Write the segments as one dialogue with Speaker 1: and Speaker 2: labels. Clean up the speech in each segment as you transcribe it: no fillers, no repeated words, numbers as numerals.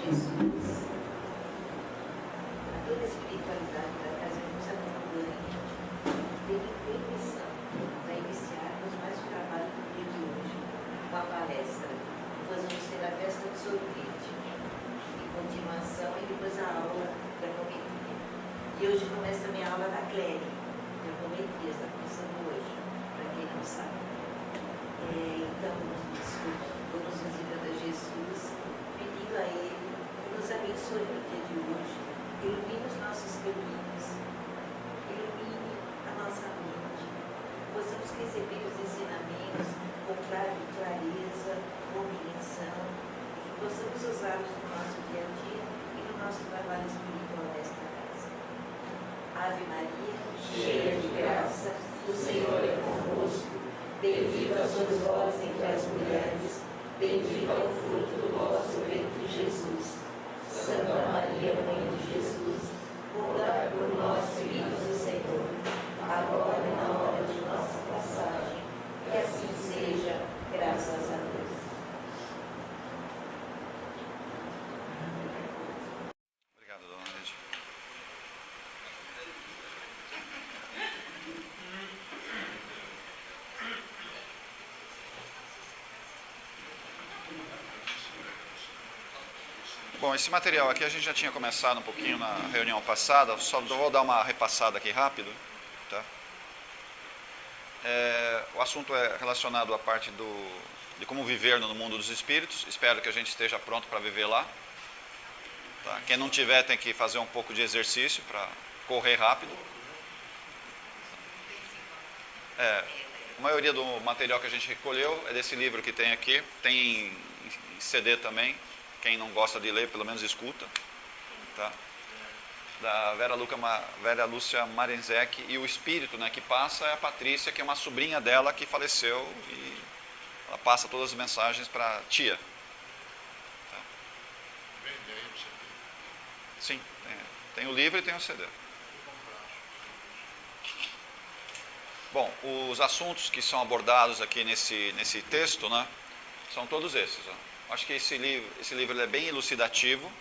Speaker 1: Jesus, a toda a espiritualidade da casa, nos acompanhe, teve permissão para iniciarmos mais um trabalho no dia de hoje, com a palestra. Nós vamos ter a festa do sorvete, em continuação, e depois a aula da geometria. E hoje começa a minha aula da Cléria, de geometria, está começando hoje, para quem não sabe. Então, vamos visitando a Jesus, pedindo a Ele que nos abençoe no dia de hoje, ilumine os nossos caminhos, ilumine a nossa mente, possamos receber os ensinamentos com clareza, compreensão, e que possamos usá-los no nosso dia a dia e no nosso trabalho espiritual desta casa. Ave Maria, cheia de graça, o Senhor é convosco. Bendita sois vós entre as mulheres, bendito é o fruto do vosso ventre, Jesus. Santa Maria, Mãe de Jesus, rogai por nós, filhos do Senhor, agora e na hora de nossa passagem. Que assim seja, graças a Deus.
Speaker 2: Obrigado, dona Lígia. Bom, esse material aqui a gente já tinha começado um pouquinho na reunião passada, só vou dar uma repassada aqui rápido. Tá? O assunto é relacionado à parte de como viver no mundo dos espíritos. Espero que a gente esteja pronto para viver lá. Tá? Quem não tiver tem que fazer um pouco de exercício para correr rápido. A maioria do material que a gente recolheu é desse livro que tem aqui. Tem em CD também. Quem não gosta de ler, pelo menos escuta. Tá? Da Vera Lúcia Marenzec. E o espírito, né, que passa é a Patrícia, que é uma sobrinha dela que faleceu. E ela passa todas as mensagens para a tia. Tá? Sim, tem o livro e tem o CD. Bom, os assuntos que são abordados aqui nesse texto, né, são todos esses. Ó. Acho que esse livro ele é bem elucidativo,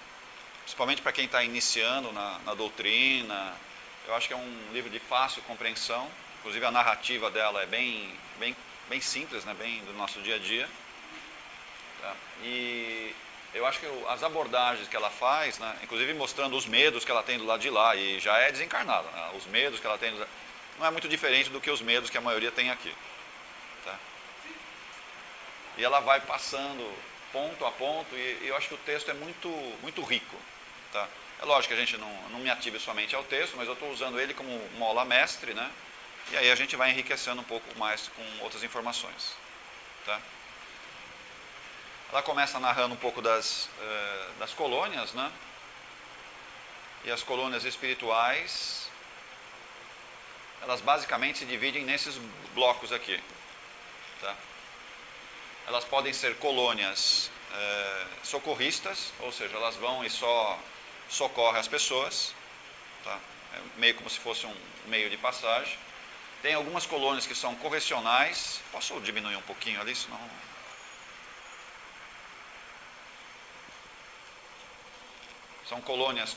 Speaker 2: principalmente para quem está iniciando na doutrina. Eu acho que é um livro de fácil compreensão, inclusive a narrativa dela é bem simples, né, bem do nosso dia a dia. Tá? E eu acho que as abordagens que ela faz, né, inclusive mostrando os medos que ela tem do lado de lá, e já é desencarnada, né, os medos que ela tem, não é muito diferente do que os medos que a maioria tem aqui. Tá? E ela vai passando ponto a ponto, e eu acho que o texto é muito rico. Tá? É lógico que a gente não me ative somente ao texto, mas eu estou usando ele como uma aula mestre, né? E aí a gente vai enriquecendo um pouco mais com outras informações. Tá? Ela começa narrando um pouco das colônias, né? E as colônias espirituais, elas basicamente se dividem nesses blocos aqui. Tá? Elas podem ser colônias socorristas, ou seja, elas vão e só socorrem as pessoas. Tá? É meio como se fosse um meio de passagem. Tem algumas colônias que são correcionais. Posso diminuir um pouquinho ali, senão... São colônias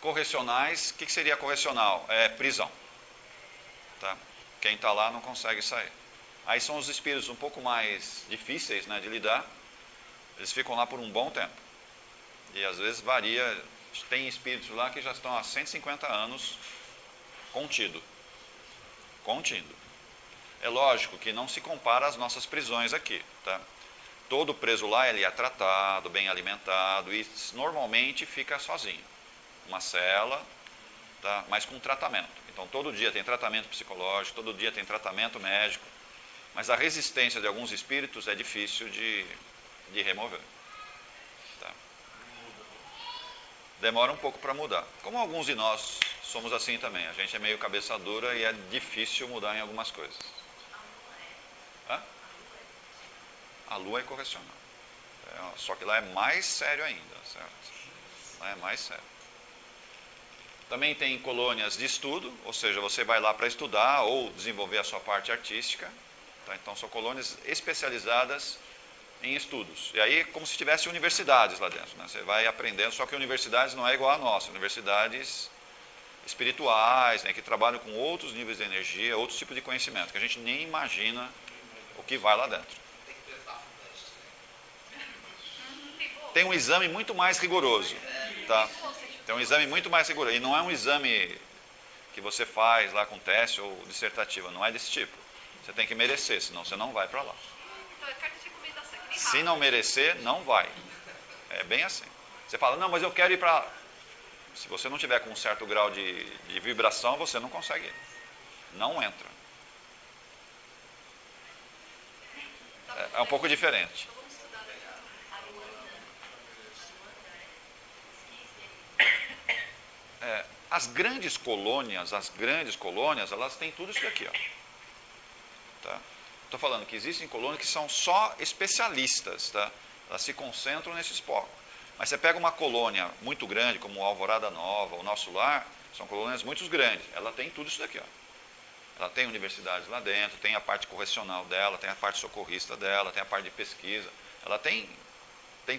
Speaker 2: correcionais. O que seria correcional? É prisão. Tá? Quem está lá não consegue sair. Aí são os espíritos um pouco mais difíceis, né, de lidar. Eles ficam lá por um bom tempo. E às vezes varia. Tem espíritos lá que já estão há 150 anos contido. É lógico que não se compara às nossas prisões aqui. Tá? Todo preso lá ele é tratado, bem alimentado e normalmente fica sozinho. Uma cela, tá? Mas com tratamento. Então todo dia tem tratamento psicológico, todo dia tem tratamento médico. Mas a resistência de alguns espíritos é difícil de remover. Tá? Demora um pouco para mudar. Como alguns de nós somos assim também. A gente é meio cabeça dura e é difícil mudar em algumas coisas. Hã? A lua é correcional. Só que lá é mais sério ainda. Certo? Lá é mais sério. Também tem colônias de estudo, ou seja, você vai lá para estudar ou desenvolver a sua parte artística. Tá? Então, são colônias especializadas em estudos. E aí, como se tivesse universidades lá dentro, né? Você vai aprendendo, só que universidades não é igual a nossa. Universidades espirituais, né, que trabalham com outros níveis de energia, outros tipos de conhecimento, que a gente nem imagina o que vai lá dentro. Tem um exame muito mais rigoroso, tá? Tem um exame muito mais rigoroso. E não é um exame que você faz lá com teste ou dissertativa, não é desse tipo. Você tem que merecer, senão você não vai para lá.
Speaker 3: Então é carta de recomendação.
Speaker 2: Se não merecer, não vai. É bem assim. Você fala, não, mas eu quero ir para... Se você não tiver com um certo grau de vibração, você não consegue ir. Não entra. É um pouco diferente. As grandes colônias, elas têm tudo isso daqui, ó. Tá? Estou falando que existem colônias que são só especialistas, tá? Elas se concentram nesses focos. Mas você pega uma colônia muito grande, como Alvorada Nova, o Nosso Lar, são colônias muito grandes. Ela tem tudo isso daqui, ó. Ela tem universidades lá dentro, tem a parte correcional dela, tem a parte socorrista dela, tem a parte de pesquisa. Ela tem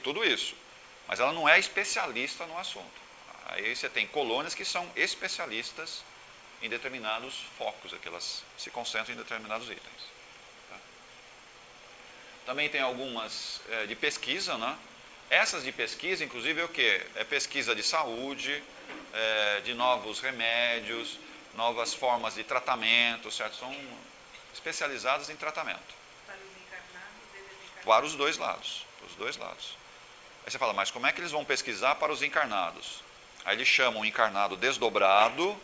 Speaker 2: tudo isso. Mas ela não é especialista no assunto. Aí você tem colônias que são especialistas em determinados focos, que elas se concentram em determinados itens. Tá? Também tem algumas de pesquisa, né? Essas de pesquisa, inclusive, é o quê? É pesquisa de saúde, de novos remédios, novas formas de tratamento, certo? São especializadas em tratamento.
Speaker 3: Para os encarnados e desencarnados.
Speaker 2: Para os dois lados. Para os dois lados. Aí você fala, mas como é que eles vão pesquisar para os encarnados? Aí eles chamam o encarnado desdobrado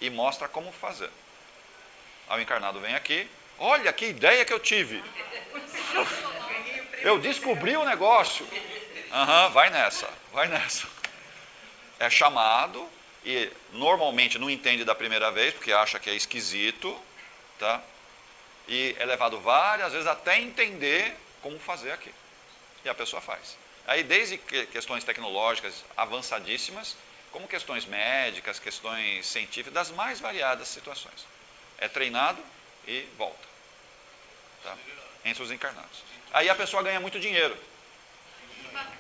Speaker 2: e mostra como fazer. Aí o encarnado vem aqui, olha que ideia que eu tive. Eu descobri o negócio. Vai nessa. É chamado e normalmente não entende da primeira vez, porque acha que é esquisito, tá? E é levado várias vezes até entender como fazer aqui. E a pessoa faz. Aí desde questões tecnológicas avançadíssimas, como questões médicas, questões científicas, das mais variadas situações. É treinado e volta. Tá? Entre os encarnados. Aí a pessoa ganha muito dinheiro.
Speaker 3: Que bacana,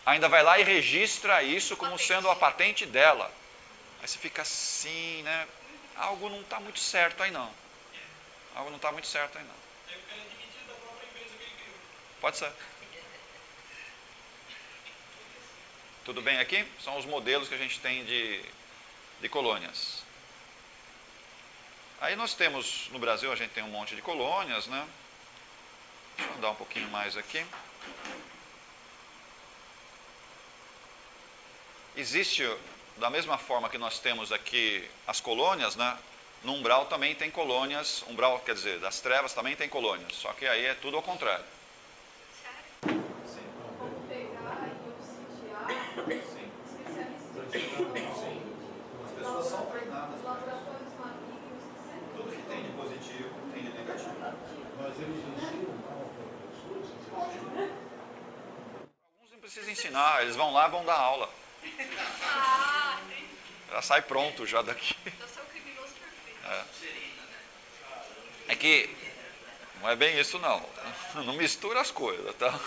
Speaker 3: não?
Speaker 2: Ainda vai lá e registra isso como sendo a patente dela. Aí você fica assim, né? Algo não está muito certo aí não. Pode ser. Tudo bem aqui? São os modelos que a gente tem de colônias. Aí nós temos, no Brasil a gente tem um monte de colônias, né? Deixa eu andar um pouquinho mais aqui. Existe, da mesma forma que nós temos aqui as colônias, né? No umbral também tem colônias, umbral quer dizer, das trevas também tem colônias, só que aí é tudo ao contrário.
Speaker 4: Como pegar e obsidiar, especialistas em
Speaker 2: As pessoas são treinadas.
Speaker 4: laboratórios malignos que sempre.
Speaker 2: Tudo que tem de positivo tem de negativo.
Speaker 5: Mas eles ensinam mal para as pessoas?
Speaker 2: Alguns não precisam ensinar, eles vão lá e vão dar aula.
Speaker 3: Entendi.
Speaker 2: Já sai pronto já daqui.
Speaker 3: Então você é o criminoso perfeito.
Speaker 2: É que não é bem isso não. Não mistura as coisas, tá?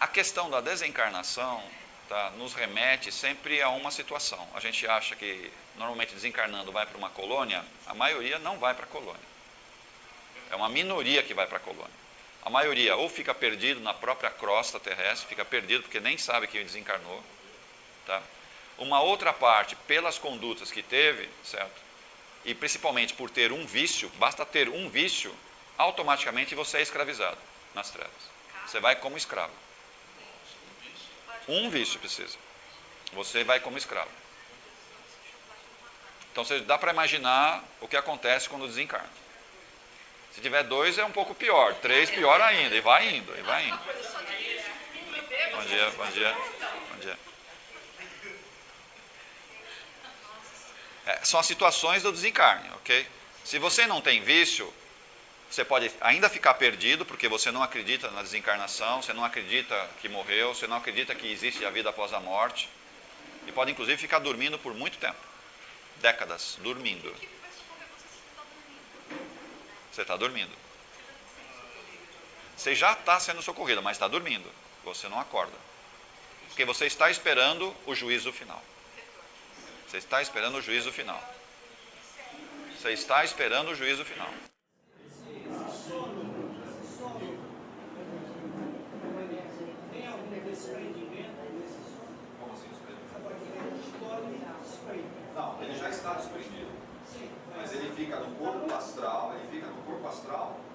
Speaker 2: A questão da desencarnação, tá, nos remete sempre a uma situação. A gente acha que normalmente desencarnando vai para uma colônia, a maioria não vai para a colônia. É uma minoria que vai para a colônia. A maioria ou fica perdido na própria crosta terrestre, fica perdido porque nem sabe que desencarnou. Tá? Uma outra parte, pelas condutas que teve, certo? E principalmente por ter um vício, basta ter um vício, automaticamente você é escravizado nas trevas. Você vai como escravo. Um vício precisa. Você vai como escravo. Então dá para imaginar o que acontece quando desencarna. Se tiver 2 é um pouco pior, 3 pior ainda, e vai indo. Bom dia. São as situações do desencarne, ok? Se você não tem vício, você pode ainda ficar perdido, porque você não acredita na desencarnação, você não acredita que morreu, você não acredita que existe a vida após a morte, e pode inclusive ficar dormindo por muito tempo, décadas, dormindo. Você está dormindo. Você já está sendo socorrido, mas está dormindo. Você não acorda. Porque você está esperando o juízo final. Você está esperando o juízo final. Você está esperando o juízo final.
Speaker 5: Tem algum desprendimento desses? Como assim desprendimento? Não, ele já está desprendido. Mas ele fica no corpo astral,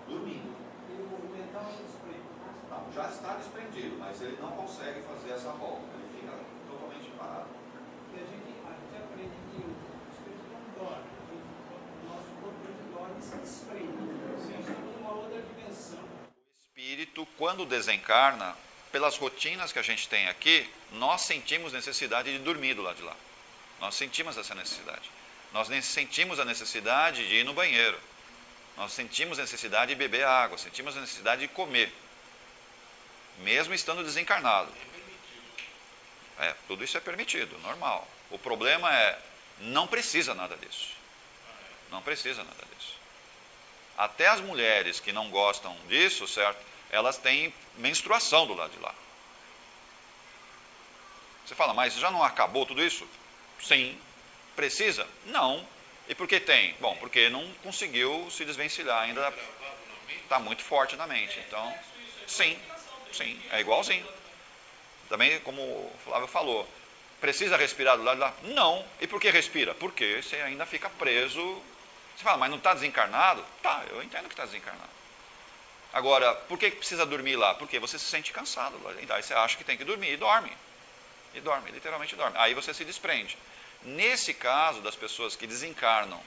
Speaker 5: dormindo. E o mental é desprendido? Não, já está desprendido, mas ele não consegue fazer essa volta. Ele fica totalmente parado. E a gente aprende que o espírito não dorme. O nosso corpo dorme e se desprende. Sim. Uma outra dimensão.
Speaker 2: O espírito, quando desencarna, pelas rotinas que a gente tem aqui, nós sentimos necessidade de dormir do lado de lá. Nós sentimos essa necessidade. Nós sentimos a necessidade de ir no banheiro. Nós sentimos a necessidade de beber água. Sentimos a necessidade de comer. Mesmo estando desencarnado. Tudo isso é permitido, normal. O problema é, não precisa nada disso. Não precisa nada disso. Até as mulheres que não gostam disso, certo? Elas têm menstruação do lado de lá. Você fala, mas já não acabou tudo isso? Sim. Precisa? Não. E por que tem? Bom, porque não conseguiu se desvencilhar, ainda está muito forte na mente. Então, sim, é igualzinho. Também, como o Flávio falou, precisa respirar do lado de lá? Não. E por que respira? Porque você ainda fica preso. Você fala, mas não está desencarnado? Tá, eu entendo que está desencarnado. Agora, por que precisa dormir lá? Porque você se sente cansado. Aí você acha que tem que dormir e dorme. E dorme, literalmente dorme. Aí você se desprende. Nesse caso das pessoas que desencarnam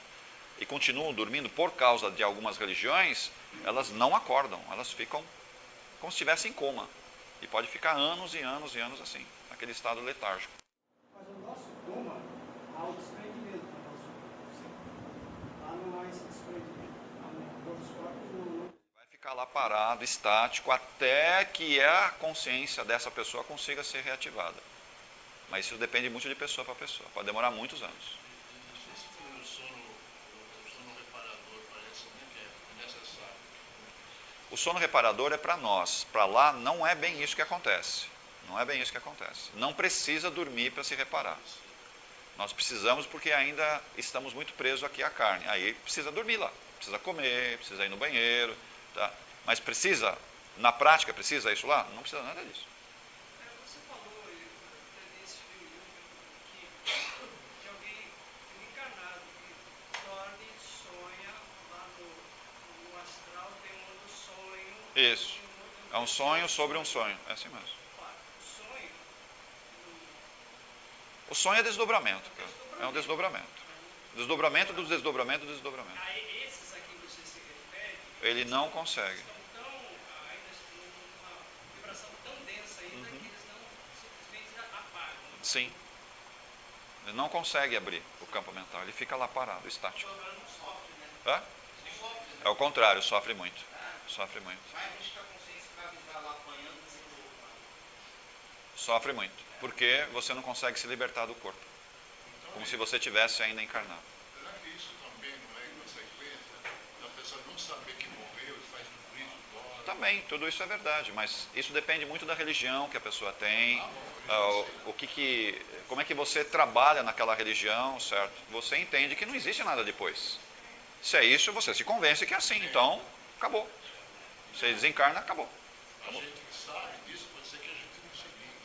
Speaker 2: e continuam dormindo por causa de algumas religiões, elas não acordam, elas ficam como se estivessem em coma. E pode ficar anos e anos e anos assim, naquele estado letárgico.
Speaker 5: Mas o nosso coma, há o desprendimento do nosso coma. Lá não há esse desprendimento. Os corpos não...
Speaker 2: Vai ficar lá parado, estático, até que a consciência dessa pessoa consiga ser reativada. Mas isso depende muito de pessoa para pessoa. Pode demorar muitos anos.
Speaker 6: O sono reparador parece que é necessário.
Speaker 2: O sono reparador é para nós. Para lá não é bem isso que acontece. Não é bem isso que acontece. Não precisa dormir para se reparar. Nós precisamos porque ainda estamos muito presos aqui à carne. Aí precisa dormir lá. Precisa comer, precisa ir no banheiro. Tá? Mas precisa, na prática, precisa isso lá? Não precisa nada disso.
Speaker 3: Você falou nesse filme que alguém encarnado que dorme, sonha, lá no astral tem um outro sonho.
Speaker 2: Isso. É um sonho sobre um sonho. É assim mesmo.
Speaker 3: Sonho.
Speaker 2: O sonho é desdobramento, cara. É um desdobramento. Desdobramento do desdobramento do desdobramento.
Speaker 3: A esses a quem você se refere,
Speaker 2: Ele não consegue.
Speaker 3: estão tão, ainda numa vibração tão densa ainda que eles não simplesmente apagam.
Speaker 2: Sim. Ele não consegue abrir o campo mental. Ele fica lá parado, estático.
Speaker 3: Agora não sofre, né?
Speaker 2: Hã?
Speaker 3: Não sofre, né?
Speaker 2: É o contrário, sofre muito. Sofre muito.
Speaker 3: Vai a gente com a consciência para avisar lá apanhando assim do outro.
Speaker 2: Sofre muito. Porque você não consegue se libertar do corpo. Como se você tivesse ainda encarnado.
Speaker 6: Será que isso também não é consequência da pessoa não saber que morreu e faz tudo isso agora?
Speaker 2: Também, tudo isso é verdade, mas isso depende muito da religião que a pessoa tem, como é que você trabalha naquela religião, certo? Você entende que não existe nada depois. Se é isso, você se convence que é assim, então, acabou. Você desencarna, acabou.
Speaker 6: A gente que sabe disso pode ser que a gente não se ligue.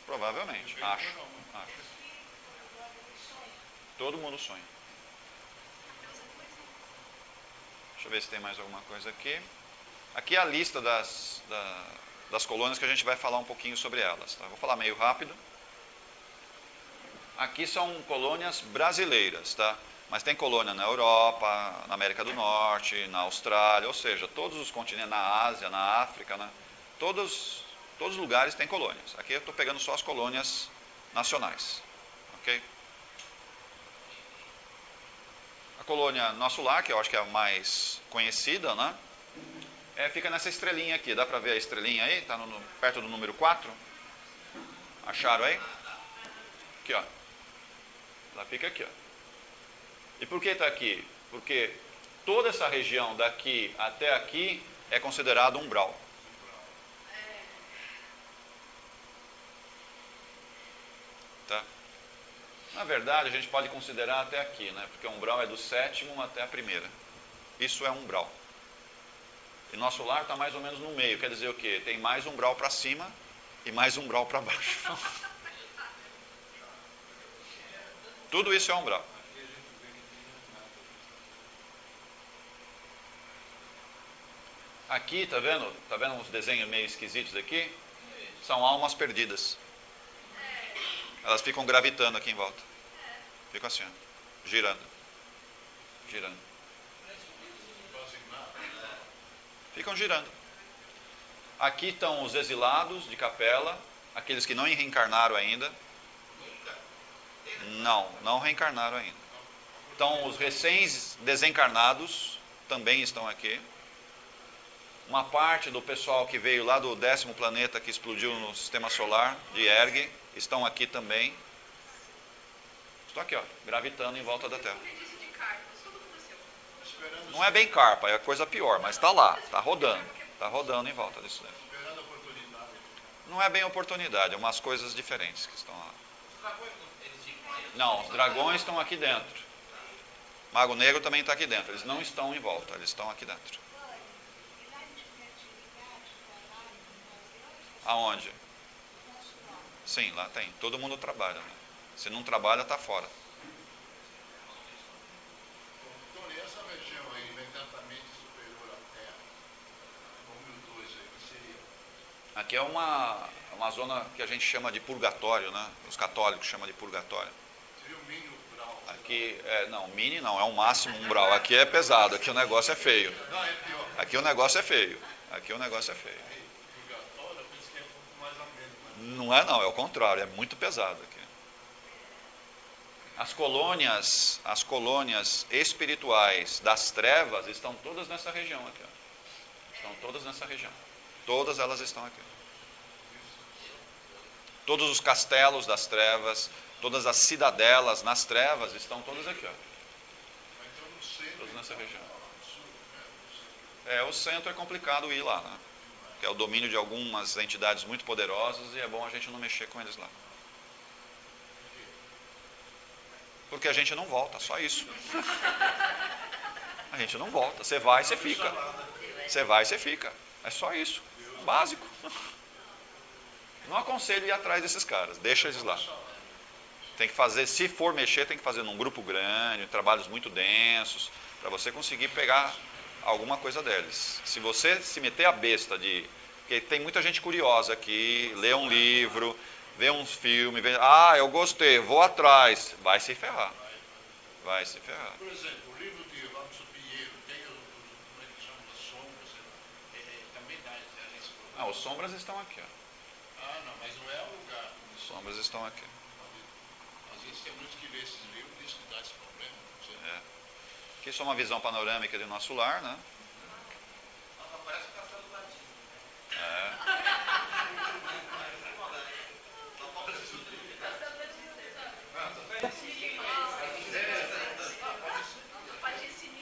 Speaker 2: Provavelmente, acho. Todo mundo sonha. Deixa eu ver se tem mais alguma coisa aqui. Aqui é a lista das colônias que a gente vai falar um pouquinho sobre elas. Tá? Vou falar meio rápido. Aqui são colônias brasileiras, tá? Mas tem colônia na Europa, na América do Norte, na Austrália, ou seja, todos os continentes, na Ásia, na África, né? Todos os lugares têm colônias. Aqui eu estou pegando só as colônias nacionais. Ok? A colônia Nosso Lar, que eu acho que é a mais conhecida, né? Fica nessa estrelinha aqui. Dá para ver a estrelinha aí? Está perto do número 4. Acharam aí? Aqui, ó. Ela fica aqui, ó. E por que está aqui? Porque toda essa região daqui até aqui é considerado umbral. Tá? Na verdade, a gente pode considerar até aqui, né? Porque o umbral é do 7º até a 1ª. Isso é umbral. E nosso lar está mais ou menos no meio. Quer dizer o quê? Tem mais umbral para cima e mais umbral para baixo. Tudo isso é umbral. Aqui, tá vendo? Tá vendo uns desenhos meio esquisitos aqui? São almas perdidas. Elas ficam gravitando aqui em volta. Ficam assim, ó, girando. Girando. Ficam girando. Aqui estão os exilados de Capela, aqueles que não reencarnaram ainda. Não reencarnaram ainda. Então, os recém-desencarnados também estão aqui. Uma parte do pessoal que veio lá do 10º planeta que explodiu no sistema solar, de Erg, estão aqui também. Estão aqui, ó, gravitando em volta da Terra. Não é bem carpa, é coisa pior, mas está lá, está rodando em volta disso daí. Não é bem oportunidade, é umas coisas diferentes que estão lá. Não, os dragões estão aqui dentro. Mago Negro também está aqui dentro, eles não estão em volta, eles estão aqui dentro. Aonde? Sim, lá tem. Todo mundo trabalha, né? Se não trabalha, está fora.
Speaker 6: Tony, essa região aí, imediatamente superior à Terra, como os dois aí, que seria?
Speaker 2: Aqui é uma zona que a gente chama de purgatório, né? Os católicos chamam de purgatório.
Speaker 6: Seria o mini umbral.
Speaker 2: Aqui, não, mini não, é o máximo umbral. Aqui é pesado, aqui o negócio é feio.
Speaker 6: Não, é pior.
Speaker 2: Aqui o negócio é feio. Aqui o negócio é feio.
Speaker 6: Purgatório, eu penso que é um pouco mais ameno. Mas...
Speaker 2: Não é não, é o contrário, é muito pesado aqui. As colônias espirituais das trevas estão todas nessa região aqui. Ó. Estão todas nessa região. Todas elas estão aqui. Todos os castelos das trevas, todas as cidadelas nas trevas estão todas aqui. Ó.
Speaker 6: então no centro,
Speaker 2: todas nessa região.
Speaker 6: no sul,
Speaker 2: O centro é complicado ir lá, né? Que é o domínio de algumas entidades muito poderosas e é bom a gente não mexer com eles lá. Porque a gente não volta, só isso. A gente não volta. Você vai, você fica. Você vai, você fica. É só isso. Básico. Não aconselho ir atrás desses caras. Deixa eles lá. Tem que fazer, se for mexer, tem que fazer num grupo grande, trabalhos muito densos, para você conseguir pegar alguma coisa deles. Se você se meter a besta de... Porque tem muita gente curiosa aqui, lê um livro... Vê uns filmes, eu gostei, vou atrás. Vai se ferrar. Vai se ferrar.
Speaker 6: Por exemplo, o livro de Robson Pinheiro tem como é que chama? As sombras, sei lá. Também dá esse
Speaker 2: Os sombras estão aqui. Ó.
Speaker 6: Ah, não, mas não é o lugar.
Speaker 2: Os sombras estão aqui.
Speaker 6: Às vezes tem muitos que lê esses livros e diz que dá esse problema. Não sei.
Speaker 2: Aqui só uma visão panorâmica do nosso lar, né?
Speaker 3: Parece o Castelo Batismo.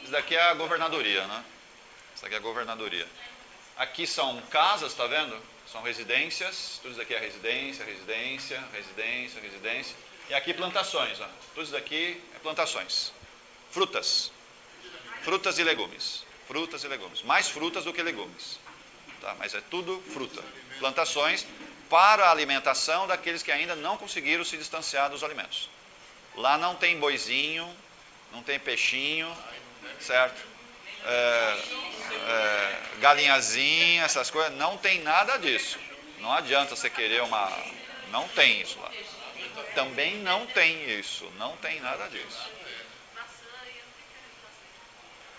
Speaker 2: Isso daqui é a governadoria, né? Isso daqui é a governadoria. Aqui são casas, tá vendo? São residências. Tudo isso daqui é residência. E aqui plantações, ó. Tudo isso daqui é plantações. Frutas. Frutas e legumes. Frutas e legumes. Mais frutas do que legumes. Tá? Mas é tudo fruta. Plantações para a alimentação daqueles que ainda não conseguiram se distanciar dos alimentos. Lá não tem boizinho, não tem peixinho, certo? Galinhazinha, essas coisas, não tem nada disso. Não adianta você querer uma... Não tem isso lá. Também não tem isso, não tem nada disso.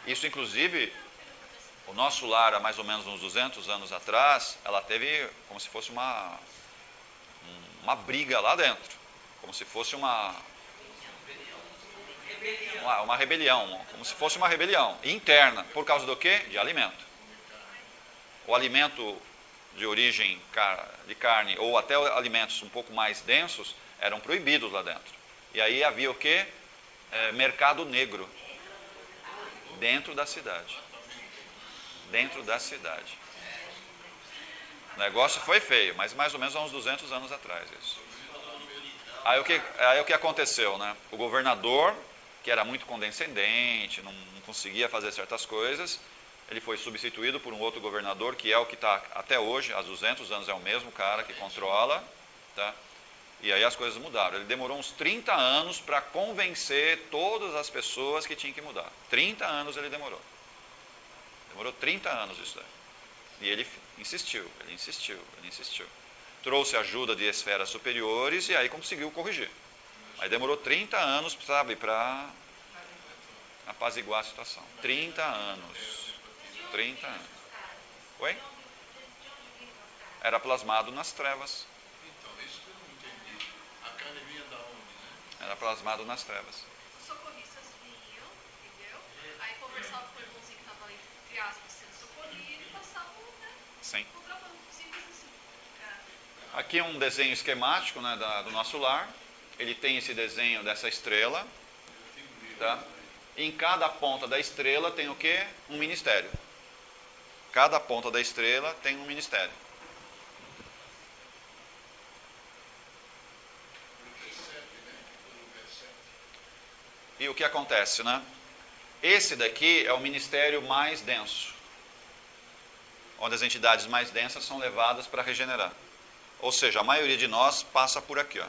Speaker 2: Isso, inclusive, o nosso lar, há mais ou menos uns 200 anos atrás, ela teve como se fosse uma briga lá dentro. Como se fosse uma rebelião. Como se fosse uma rebelião interna. Por causa do quê? De alimento. O alimento de origem de carne, ou até alimentos um pouco mais densos, eram proibidos lá dentro. E aí havia o quê? Mercado negro. Dentro da cidade. Dentro da cidade. O negócio foi feio, mas mais ou menos há uns 200 anos atrás isso. Aí o que aconteceu, né? O governador, que era muito condescendente, não conseguia fazer certas coisas, ele foi substituído por um outro governador, que é o que está até hoje, há 200 anos é o mesmo cara que controla, tá? E aí as coisas mudaram. Ele demorou uns 30 anos para convencer todas as pessoas que tinham que mudar. 30 anos ele demorou. Demorou 30 anos isso daí. E ele insistiu. Trouxe ajuda de esferas superiores e aí conseguiu corrigir. Aí demorou 30 anos, sabe, para apaziguar a situação. 30 anos. 30 anos. Oi? Era plasmado nas trevas.
Speaker 6: Então, isso que eu não entendi. A carne vinha da onde, né?
Speaker 2: Era plasmado nas trevas.
Speaker 4: Os socorristas vinham, entendeu? Aí conversavam com o irmãozinho que estava, entre aspas, sendo socorrido e passavam, né?
Speaker 2: Sim.
Speaker 4: Contrabando, simples assim.
Speaker 2: Aqui é um desenho esquemático, né, do nosso lar. Ele tem esse desenho dessa estrela. Tá? E em cada ponta da estrela tem o quê? Um ministério. Cada ponta da estrela tem um ministério. E o que acontece, né? Esse daqui é o ministério mais denso, onde as entidades mais densas são levadas para regenerar. Ou seja, a maioria de nós passa por aqui, ó.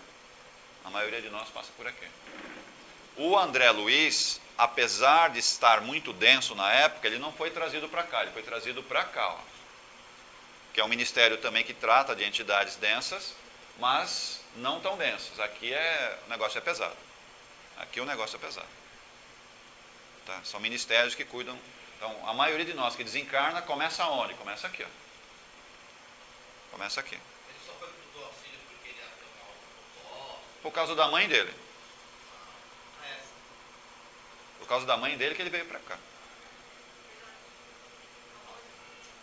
Speaker 2: A maioria de nós passa por aqui. O André Luiz, apesar de estar muito denso na época, ele não foi trazido para cá, ele foi trazido para cá, ó. Que é um ministério também que trata de entidades densas, mas não tão densas. Aqui o negócio é pesado. Aqui o negócio é pesado. Tá? São ministérios que cuidam. Então, a maioria de nós que desencarna começa onde? Começa aqui, ó. Começa aqui.
Speaker 3: Ele só foi pro auxílio porque ele ia tomar o
Speaker 2: Por causa da mãe dele.
Speaker 3: é,
Speaker 2: Por causa da mãe dele que ele veio para cá.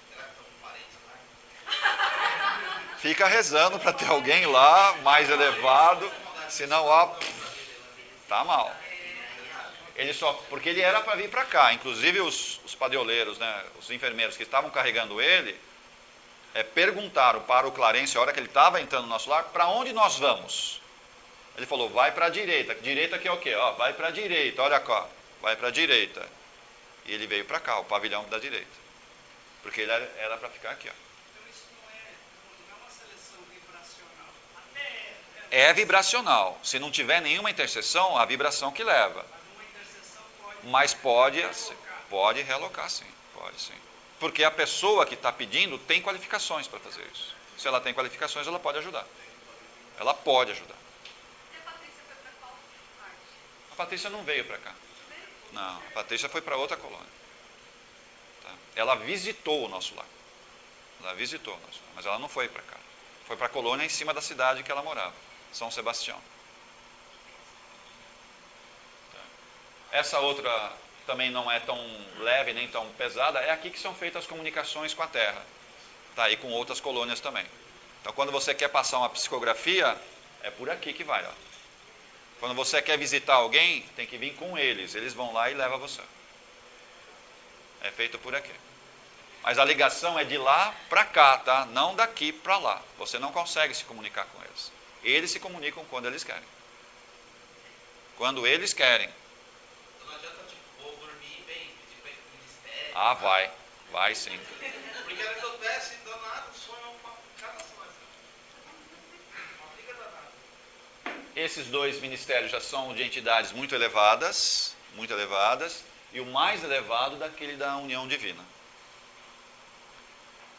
Speaker 3: será que são parentes lá?
Speaker 2: Fica rezando para ter alguém lá mais elevado, senão, ó, tá mal. Porque ele era para vir para cá. Inclusive os padeoleiros, né, os enfermeiros que estavam carregando ele, perguntaram para o Clarence, a hora que ele estava entrando no nosso lar, para onde nós vamos? Ele falou, vai para a direita. Direita que é o quê? Ó, vai para a direita, olha cá, vai para a direita. E ele veio para cá, o pavilhão da direita. Porque ele era para ficar aqui, ó.
Speaker 3: Então isso não é uma seleção vibracional. Até
Speaker 2: É vibracional. Se não tiver nenhuma interseção, a vibração que leva.
Speaker 3: uma interseção pode.
Speaker 2: Mas pode realocar, sim. Pode sim. Porque a pessoa que está pedindo tem qualificações para fazer isso. Se ela tem qualificações, ela pode ajudar. Ela pode ajudar.
Speaker 4: E a Patrícia foi para qual parte?
Speaker 2: A Patrícia não veio para cá. Não, a Patrícia foi para outra colônia. Tá? Ela visitou o nosso lar. Mas ela não foi para cá. Foi para a colônia em cima da cidade que ela morava, São Sebastião. Tá? Essa outra também não é tão leve nem tão pesada, é aqui que são feitas as comunicações com a Terra. Tá? E com outras colônias também. Então, quando você quer passar uma psicografia, é por aqui que vai, ó. Quando você quer visitar alguém, tem que vir com eles. Eles vão lá e levam você. É feito por aqui. Mas a ligação é de lá para cá, tá? Não daqui para lá. Você não consegue se comunicar com eles. Eles se comunicam quando eles querem. Quando eles querem.
Speaker 3: Então não adianta, tipo, vou dormir bem, pedir para ir pro ministério.
Speaker 2: Ah, vai. Vai sim.
Speaker 3: Porque a hora que eu desce, danado, sonho uma cada sonho. Uma briga danada.
Speaker 2: Esses dois ministérios já são de entidades muito elevadas, e o mais elevado daquele da união divina.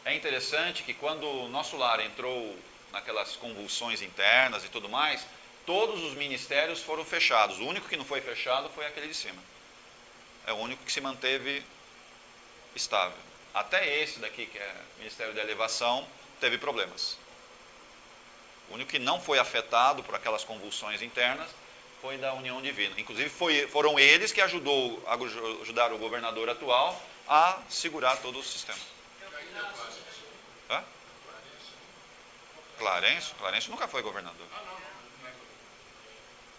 Speaker 2: É interessante que quando o nosso lar entrou naquelas convulsões internas e tudo mais, todos os ministérios foram fechados. O único que não foi fechado foi aquele de cima. É o único que se manteve estável. Até esse daqui, que é o Ministério da Elevação, teve problemas. O único que não foi afetado por aquelas convulsões internas foi da união divina. Inclusive foram eles que ajudaram o governador atual a segurar todo o sistema. Hã? Clarence nunca foi governador.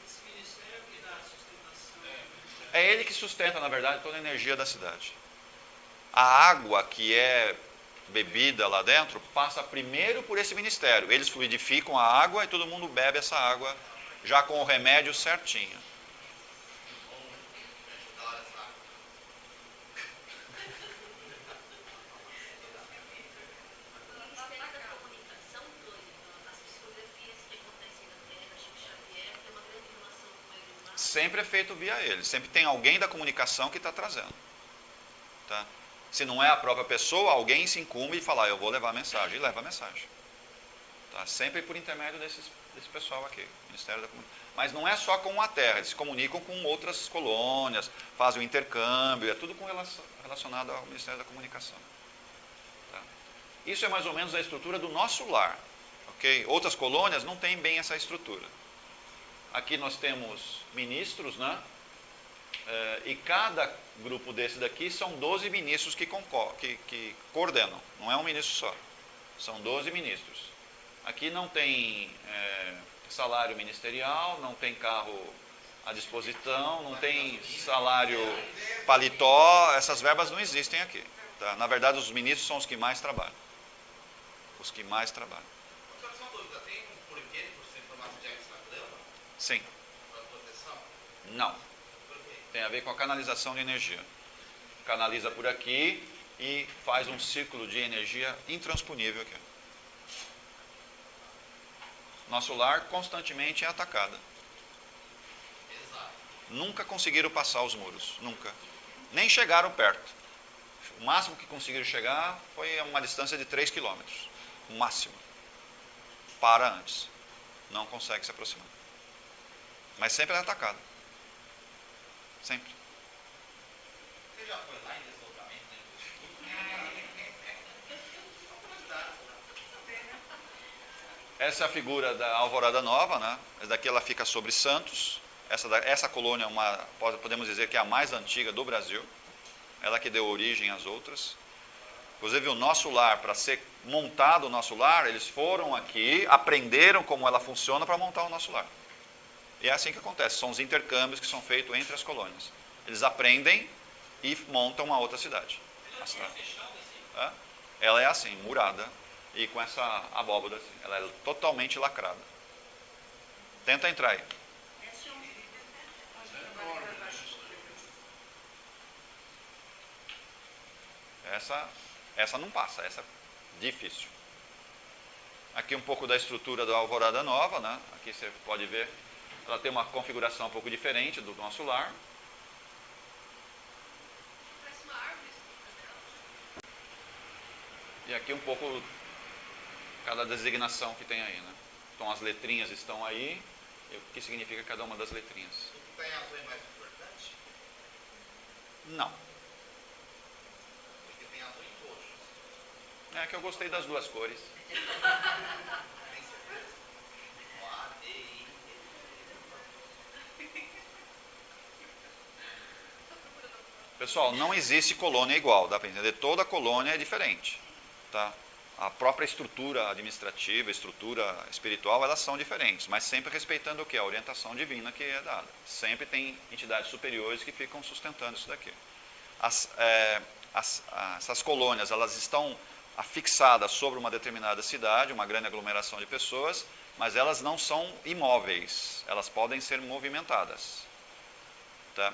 Speaker 3: Esse ministério que dá sustentação.
Speaker 2: É ele que sustenta, na verdade, toda a energia da cidade. A água que é bebida lá dentro passa primeiro por esse ministério. Eles fluidificam a água e todo mundo bebe essa água já com o remédio certinho. Sempre é feito via eles. Sempre tem alguém da comunicação que está trazendo. Tá? Se não é a própria pessoa, alguém se incumbe e fala, eu vou levar a mensagem. E leva a mensagem. Tá? Sempre por intermédio desse pessoal aqui, Ministério da Comunicação. Mas não é só com a Terra, eles se comunicam com outras colônias, fazem o intercâmbio, é tudo relacionado ao Ministério da Comunicação. Tá? Isso é mais ou menos a estrutura do nosso lar. Okay? Outras colônias não têm bem essa estrutura. Aqui nós temos ministros, né? E cada grupo desse daqui são 12 ministros que coordenam, não é um ministro só, são 12 ministros. Aqui não tem salário ministerial, não tem carro à disposição, não tem salário paletó, essas verbas não existem aqui. Tá? Na verdade, os ministros são os que mais trabalham. Os que mais trabalham.
Speaker 6: Tem um porquê por ser formado de extra-grama?
Speaker 2: Sim.
Speaker 6: Para proteção?
Speaker 2: Não.
Speaker 6: Por quê?
Speaker 2: Tem a ver com a canalização de energia. Canaliza por aqui e faz um círculo de energia intransponível aqui. Nosso lar constantemente é atacado.
Speaker 6: Exato.
Speaker 2: Nunca conseguiram passar os muros, nunca. Nem chegaram perto. O máximo que conseguiram chegar foi a uma distância de 3 quilômetros. O máximo. Para antes. Não consegue se aproximar. Mas sempre é atacado. Sempre.
Speaker 6: Você já foi lá em deslocamento?
Speaker 2: Essa é a figura da Alvorada Nova, né? Essa daqui ela fica sobre Santos. Essa colônia podemos dizer que é a mais antiga do Brasil. Ela que deu origem às outras. Inclusive o nosso lar, para ser montado o nosso lar, eles foram aqui, aprenderam como ela funciona para montar o nosso lar. E é assim que acontece, são os intercâmbios que são feitos entre as colônias. Eles aprendem e montam uma outra cidade. Ela é assim, murada, e com essa abóbora assim. Ela é totalmente lacrada. Tenta entrar aí. Essa não passa, essa é difícil. Aqui um pouco da estrutura da Alvorada Nova, né? Aqui você pode ver, ela tem uma configuração um pouco diferente do nosso lar.
Speaker 4: Parece uma árvore.
Speaker 2: E aqui um pouco cada designação que tem aí, né? Então as letrinhas estão aí, e o que significa cada uma das letrinhas.
Speaker 6: O que tem azul é mais importante?
Speaker 2: Não.
Speaker 6: Porque tem azul e roxo.
Speaker 2: É que eu gostei das duas cores.
Speaker 6: Tem certeza? O A, D, I,
Speaker 2: Pessoal, não existe colônia igual, dá para entender? Toda colônia é diferente, tá? A própria estrutura administrativa, estrutura espiritual, elas são diferentes, mas sempre respeitando o que? A orientação divina que é dada. Sempre tem entidades superiores que ficam sustentando isso daqui. Essas colônias, elas estão afixadas sobre uma determinada cidade, uma grande aglomeração de pessoas, mas elas não são imóveis, elas podem ser movimentadas. Tá?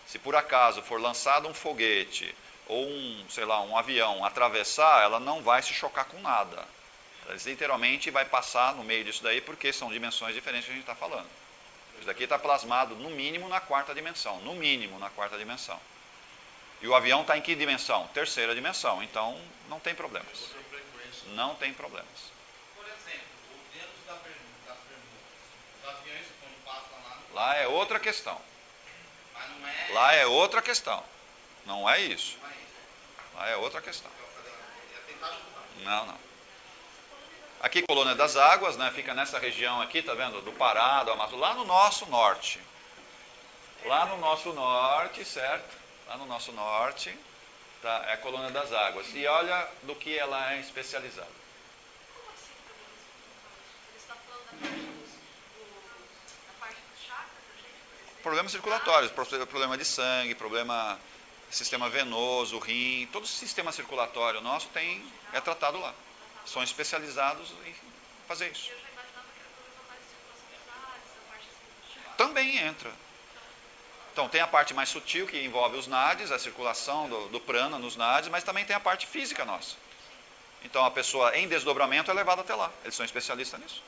Speaker 2: Se por acaso for lançado um foguete ou um avião atravessar, ela não vai se chocar com nada. Ela literalmente vai passar no meio disso daí, porque são dimensões diferentes que a gente está falando. Isso daqui está plasmado no mínimo na quarta dimensão, no mínimo na quarta dimensão. E o avião está em que dimensão? Terceira dimensão, então não tem problemas.
Speaker 6: outra frequência.
Speaker 2: Não tem problemas.
Speaker 6: Por exemplo, o dedo das Bermudas. Os aviões quando passam lá.
Speaker 2: Lá é outra questão.
Speaker 6: Mas não é.
Speaker 2: Lá é outra questão. Não é isso.
Speaker 6: Não é isso.
Speaker 2: Lá é outra questão.
Speaker 6: Ia tentar ajudar.
Speaker 2: Não. Aqui, Colônia das Águas, né? Fica nessa região aqui, tá vendo? Do Pará, do Amazonas, lá no nosso norte. Lá no nosso norte, certo? Lá no nosso norte, tá? É a Colônia das Águas. E olha do que ela é especializada.
Speaker 4: Como assim, Ele está falando da parte dos chakras, da gente, por exemplo?
Speaker 2: Problemas circulatórios, problema de sangue, problema sistema venoso, rim, todo o sistema circulatório nosso é tratado lá. São especializados em fazer isso.
Speaker 4: Eu já imaginava que era problema mais de circulação dos ares, a parte assim.
Speaker 2: Também entra. Então tem a parte mais sutil que envolve os nadis, a circulação do prana nos nadis, mas também tem a parte física nossa. Então a pessoa em desdobramento é levada até lá. Eles são especialistas nisso.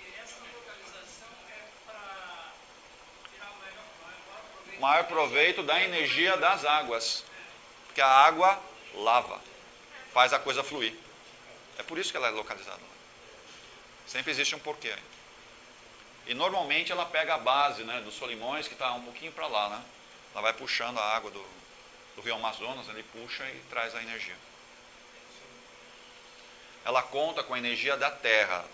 Speaker 3: E essa localização é para tirar o maior proveito.
Speaker 2: Maior proveito da energia das águas. Porque a água lava, faz a coisa fluir. É por isso que ela é localizada lá. Sempre existe um porquê. E normalmente ela pega a base, né, dos Solimões, que está um pouquinho para lá, né? Ela vai puxando a água do rio Amazonas, ele puxa e traz a energia. Ela conta com a energia da terra,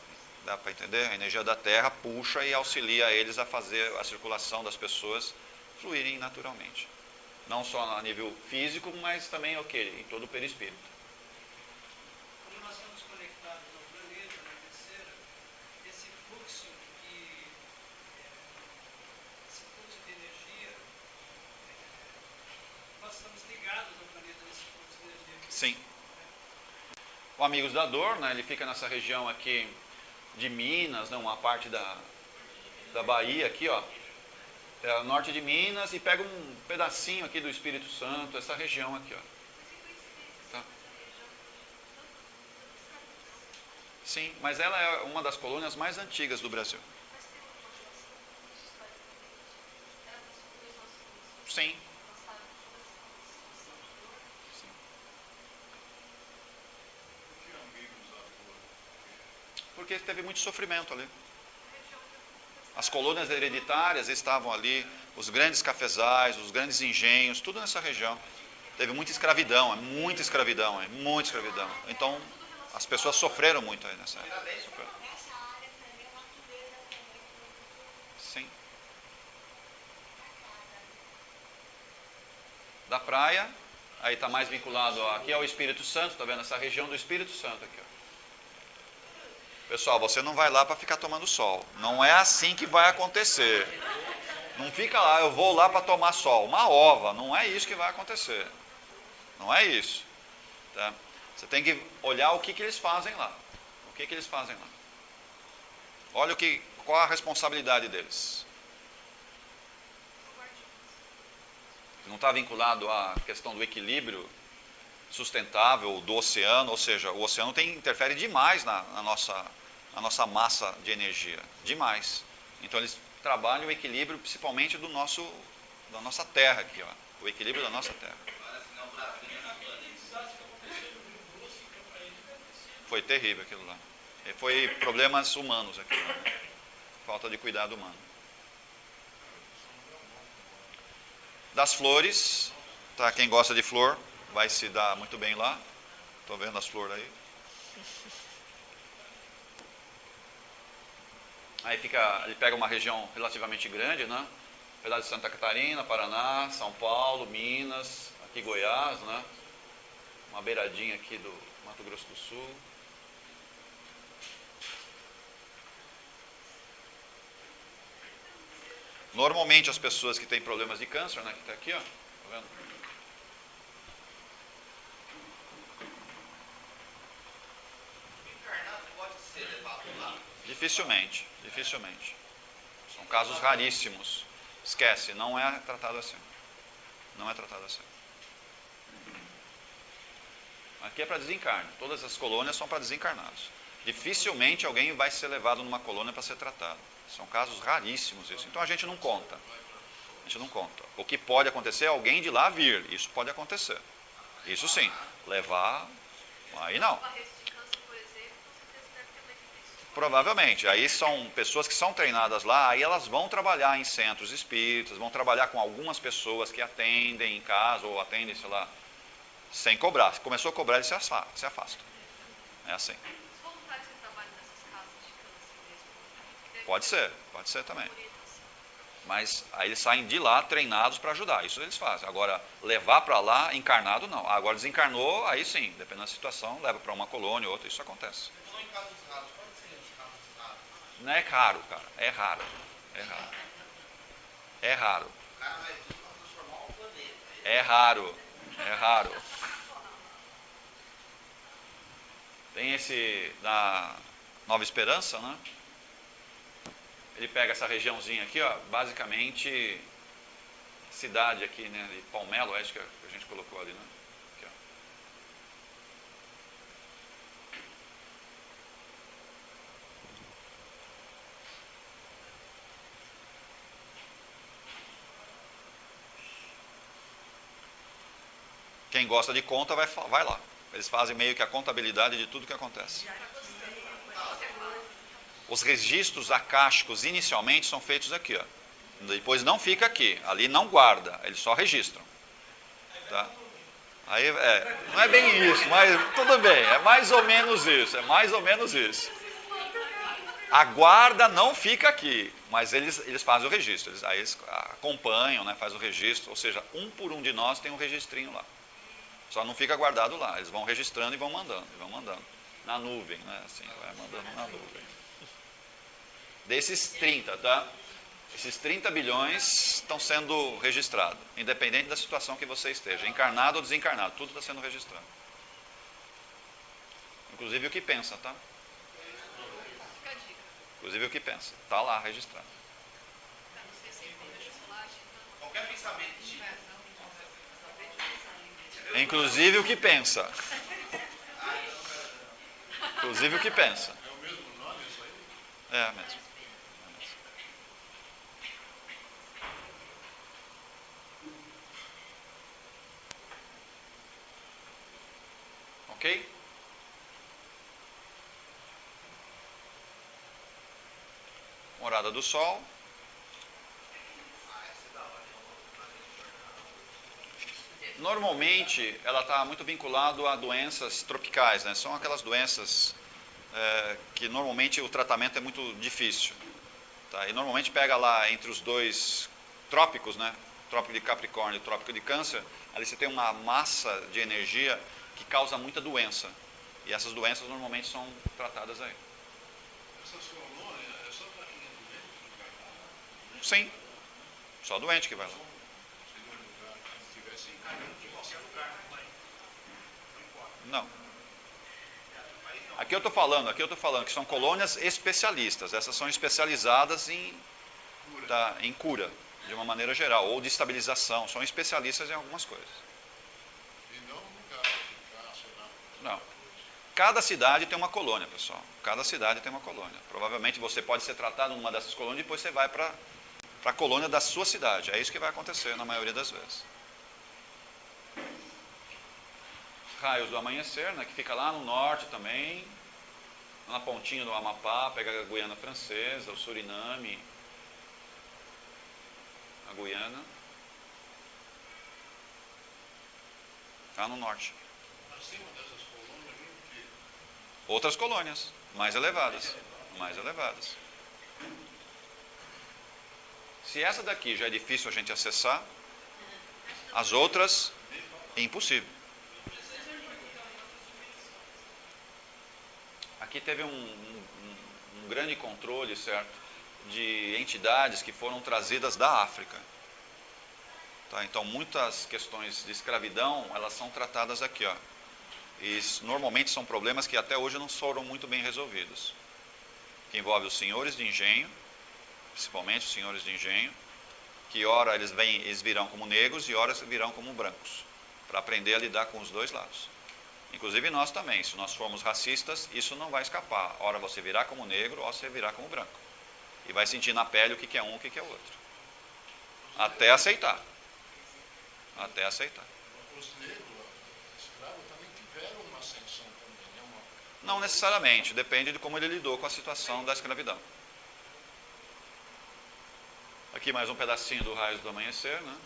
Speaker 2: dá para entender? A energia da terra puxa e auxilia eles a fazer a circulação das pessoas fluírem naturalmente. Não só a nível físico, mas também em todo o perispírito.
Speaker 3: Como nós estamos conectados ao planeta, na terceira, esse fluxo de energia, nós estamos ligados ao planeta nesse fluxo de energia.
Speaker 2: Sim. O Amigos da Dor, né, ele fica nessa região aqui de Minas, né, uma parte da Bahia aqui, ó, norte de Minas, e pega um pedacinho aqui do Espírito Santo, essa região aqui, ó. Tá? Sim, mas ela é uma das colônias mais antigas do Brasil. Sim. Porque teve muito sofrimento ali. As colônias hereditárias estavam ali, os grandes cafezais, os grandes engenhos, tudo nessa região. Teve muita escravidão, muita escravidão, muita escravidão. Então, as pessoas sofreram muito aí nessa época. Sim. Da praia, aí está mais vinculado aqui ao Espírito Santo, está vendo? Essa região do Espírito Santo aqui, ó. Pessoal, você não vai lá para ficar tomando sol. Não é assim que vai acontecer. Não fica lá, eu vou lá para tomar sol. Uma ova, não é isso que vai acontecer. Não é isso. Tá? Você tem que olhar o que eles fazem lá. O que eles fazem lá. Olha qual a responsabilidade deles. Não está vinculado à questão do equilíbrio sustentável do oceano, ou seja, o oceano interfere demais na nossa massa de energia, demais. Então eles trabalham o equilíbrio principalmente da nossa terra aqui, ó, o equilíbrio da nossa terra. Foi terrível aquilo lá. E foi problemas humanos aquilo lá, né? Falta de cuidado humano. Das flores, tá? Quem gosta de flor vai se dar muito bem lá. Estou vendo as flores aí. Aí ele pega uma região relativamente grande, né? Pedaço de Santa Catarina, Paraná, São Paulo, Minas, aqui Goiás, né? Uma beiradinha aqui do Mato Grosso do Sul. Normalmente as pessoas que têm problemas de câncer, né? Que está aqui, ó. Tá vendo? Dificilmente. São casos raríssimos. Esquece, não é tratado assim. Não é tratado assim. Aqui é para desencarne. Todas as colônias são para desencarnados. Dificilmente alguém vai ser levado numa colônia para ser tratado. São casos raríssimos isso. Então a gente não conta. O que pode acontecer é alguém de lá vir. Isso pode acontecer. Isso sim. Levar, aí não. Provavelmente. Aí são pessoas que são treinadas lá, aí elas vão trabalhar em centros espíritas, vão trabalhar com algumas pessoas que atendem em casa, ou atendem, sei lá, sem cobrar. Se começou a cobrar, eles se afastam. É assim.
Speaker 4: Os voluntários que trabalham nessas casas de câncer mesmo?
Speaker 2: Pode ser também. Mas aí eles saem de lá treinados para ajudar, isso eles fazem. Agora, levar para lá, encarnado, não. Agora desencarnou, aí sim, dependendo da situação, leva para uma colônia ou outra, isso acontece. Não é raro, cara, é raro. É raro.
Speaker 6: O cara vai vir para transformar o planeta.
Speaker 2: É raro. É raro. Tem esse da Nova Esperança, né? Ele pega essa regiãozinha aqui, ó, basicamente cidade aqui, né, de Palmelo, acho que a gente colocou ali, né? Aqui, ó. Quem gosta de conta vai lá. Eles fazem meio que a contabilidade de tudo que acontece. Os registros acásticos inicialmente são feitos aqui, ó. Depois não fica aqui, ali não guarda, eles só registram. Tá? Aí, não é bem isso, mas tudo bem, é mais ou menos isso, é mais ou menos isso. A guarda não fica aqui, mas eles fazem o registro, aí eles acompanham, né, fazem o registro, ou seja, um por um de nós tem um registrinho lá. Só não fica guardado lá, eles vão registrando e vão mandando. Na nuvem, né, assim, vai mandando na nuvem. Desses 30, tá? Esses 30 bilhões estão sendo registrados, independente da situação que você esteja, encarnado ou desencarnado, tudo está sendo registrado. Inclusive o que pensa, tá?
Speaker 4: Fica a dica.
Speaker 2: Inclusive o que pensa, está lá registrado.
Speaker 4: Pra não ser sempre chocolate.
Speaker 6: Qualquer pensamento que tiver.
Speaker 2: Inclusive o que pensa. Inclusive o que pensa.
Speaker 6: É o mesmo nome isso aí?
Speaker 2: É mesmo. Ok? Morada do Sol. Normalmente, ela está muito vinculada a doenças tropicais, né? São aquelas doenças que normalmente o tratamento é muito difícil. Tá? E normalmente pega lá entre os dois trópicos, né? Trópico de Capricórnio e Trópico de Câncer, ali você tem uma massa de energia que causa muita doença. E essas doenças normalmente são tratadas aí.
Speaker 6: Essas colônias é só para quem é doente que vai lá?
Speaker 2: Sim, só doente que vai lá.
Speaker 6: Seria um lugar que estivesse encarnado de qualquer lugar do planeta.
Speaker 2: Não. Aqui eu estou falando que são colônias especialistas. Essas são especializadas em cura, de uma maneira geral, ou de estabilização. São especialistas em algumas coisas.
Speaker 6: E não um lugar ficar, sei lá.
Speaker 2: Não. Cada cidade tem uma colônia, pessoal. Cada cidade tem uma colônia. Provavelmente você pode ser tratado numa dessas colônias e depois você vai para a colônia da sua cidade. É isso que vai acontecer na maioria das vezes. Raios do Amanhecer, né, que fica lá no norte também, na pontinha do Amapá, pega a Guiana Francesa, o Suriname, a Guiana, lá no norte.
Speaker 6: Acima dessas colônias, vem o quê?
Speaker 2: Outras colônias, mais elevadas, mais elevadas. Se essa daqui já é difícil a gente acessar, as outras, é impossível. Aqui teve um grande controle, certo, de entidades que foram trazidas da África. Tá? Então, muitas questões de escravidão, elas são tratadas aqui, ó. E normalmente são problemas que até hoje não foram muito bem resolvidos. Que envolve os senhores de engenho, principalmente os senhores de engenho, que ora eles virão como negros e ora virão como brancos, para aprender a lidar com os dois lados. Inclusive nós também, se nós formos racistas, isso não vai escapar. Ora você virá como negro, ora você virá como branco. E vai sentir na pele o que é um e o que é outro. Até aceitar. Até aceitar.
Speaker 6: Os negros, escravos, também tiveram uma ascensão também, né?
Speaker 2: Não necessariamente, depende de como ele lidou com a situação da escravidão. Aqui mais um pedacinho do Raios do Amanhecer, né?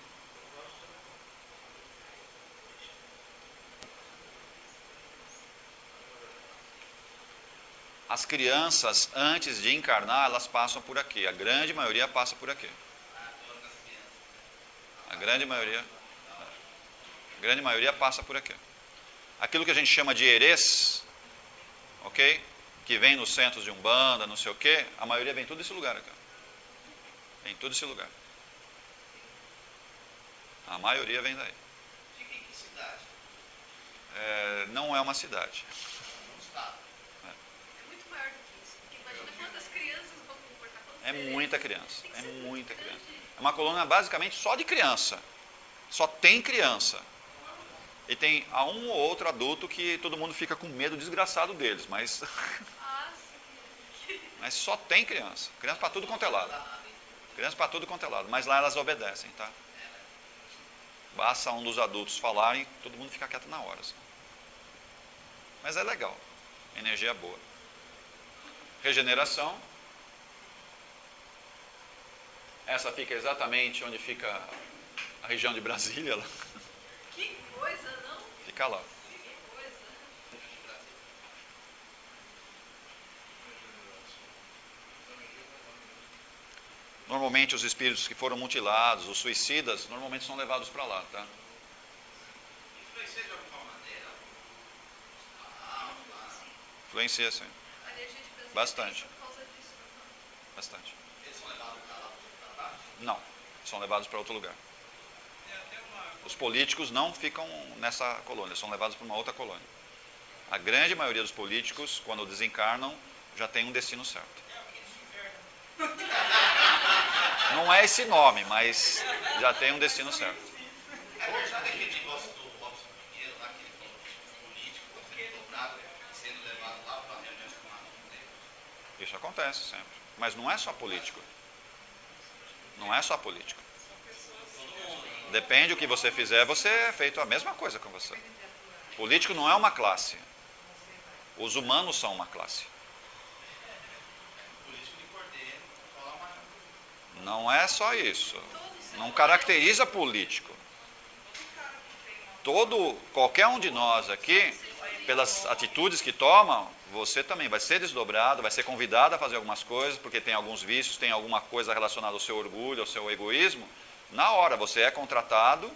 Speaker 2: As crianças, antes de encarnar, elas passam por aqui. A grande maioria passa por aqui. A grande maioria passa por aqui. Aquilo que a gente chama de herês, ok? Que vem nos centros de Umbanda, não sei o quê, a maioria vem tudo desse lugar aqui. Vem tudo desse lugar. A maioria vem daí.
Speaker 6: Fica em que cidade?
Speaker 2: Não é uma cidade.
Speaker 6: Não está.
Speaker 4: É muito maior do que isso. Porque imagina quantas crianças vão comportar, quantos
Speaker 2: É
Speaker 4: seres.
Speaker 2: muita criança.
Speaker 4: Tem que
Speaker 2: É
Speaker 4: ser muito
Speaker 2: muita
Speaker 4: grande.
Speaker 2: criança. É uma colônia basicamente só de criança. Só tem criança. E tem um ou outro adulto que todo mundo fica com medo desgraçado deles, mas,
Speaker 4: Ah, sim.
Speaker 2: mas só tem criança. Criança para tudo quanto é lado. Criança para tudo quanto é lado. Mas lá elas obedecem, tá? Basta um dos adultos falarem, todo mundo fica quieto na hora. Assim. Mas é legal. Energia boa. Regeneração. Essa fica exatamente onde fica a região de Brasília. Lá.
Speaker 4: Que coisa, não?
Speaker 2: Fica lá.
Speaker 4: Que coisa.
Speaker 2: Normalmente os espíritos que foram mutilados, os suicidas, normalmente são levados para lá, tá?
Speaker 6: Influencia de alguma maneira?
Speaker 2: Influencia, sim.
Speaker 4: A energia de Brasília
Speaker 2: Bastante.
Speaker 4: tem isso por causa disso. Uhum.
Speaker 2: Bastante.
Speaker 6: Eles são levados para lá, para baixo?
Speaker 2: Não, são levados para outro lugar.
Speaker 3: Tem até uma.
Speaker 2: Os políticos não ficam nessa colônia, são levados para uma outra colônia. A grande maioria dos políticos, quando desencarnam, já tem um destino certo.
Speaker 3: É o que inferno.
Speaker 2: Não é esse nome, mas já tem um destino certo.
Speaker 6: Sabe aquele negócio do Robson Pinheiro lá, que ele falou que político, sendo dobrado e sendo levado lá para reuniões com a dele?
Speaker 2: Isso acontece sempre. Mas não é só político. Não é só político. Depende do que você fizer, você é feito a mesma coisa com você. Político não é uma classe. Os humanos são uma classe.
Speaker 6: Político de cordeiro, falar uma.
Speaker 2: Não é só isso. Não caracteriza político. Qualquer um de nós aqui, pelas atitudes que tomam, você também vai ser desdobrado, vai ser convidado a fazer algumas coisas, porque tem alguns vícios, tem alguma coisa relacionada ao seu orgulho, ao seu egoísmo. Na hora, você é contratado,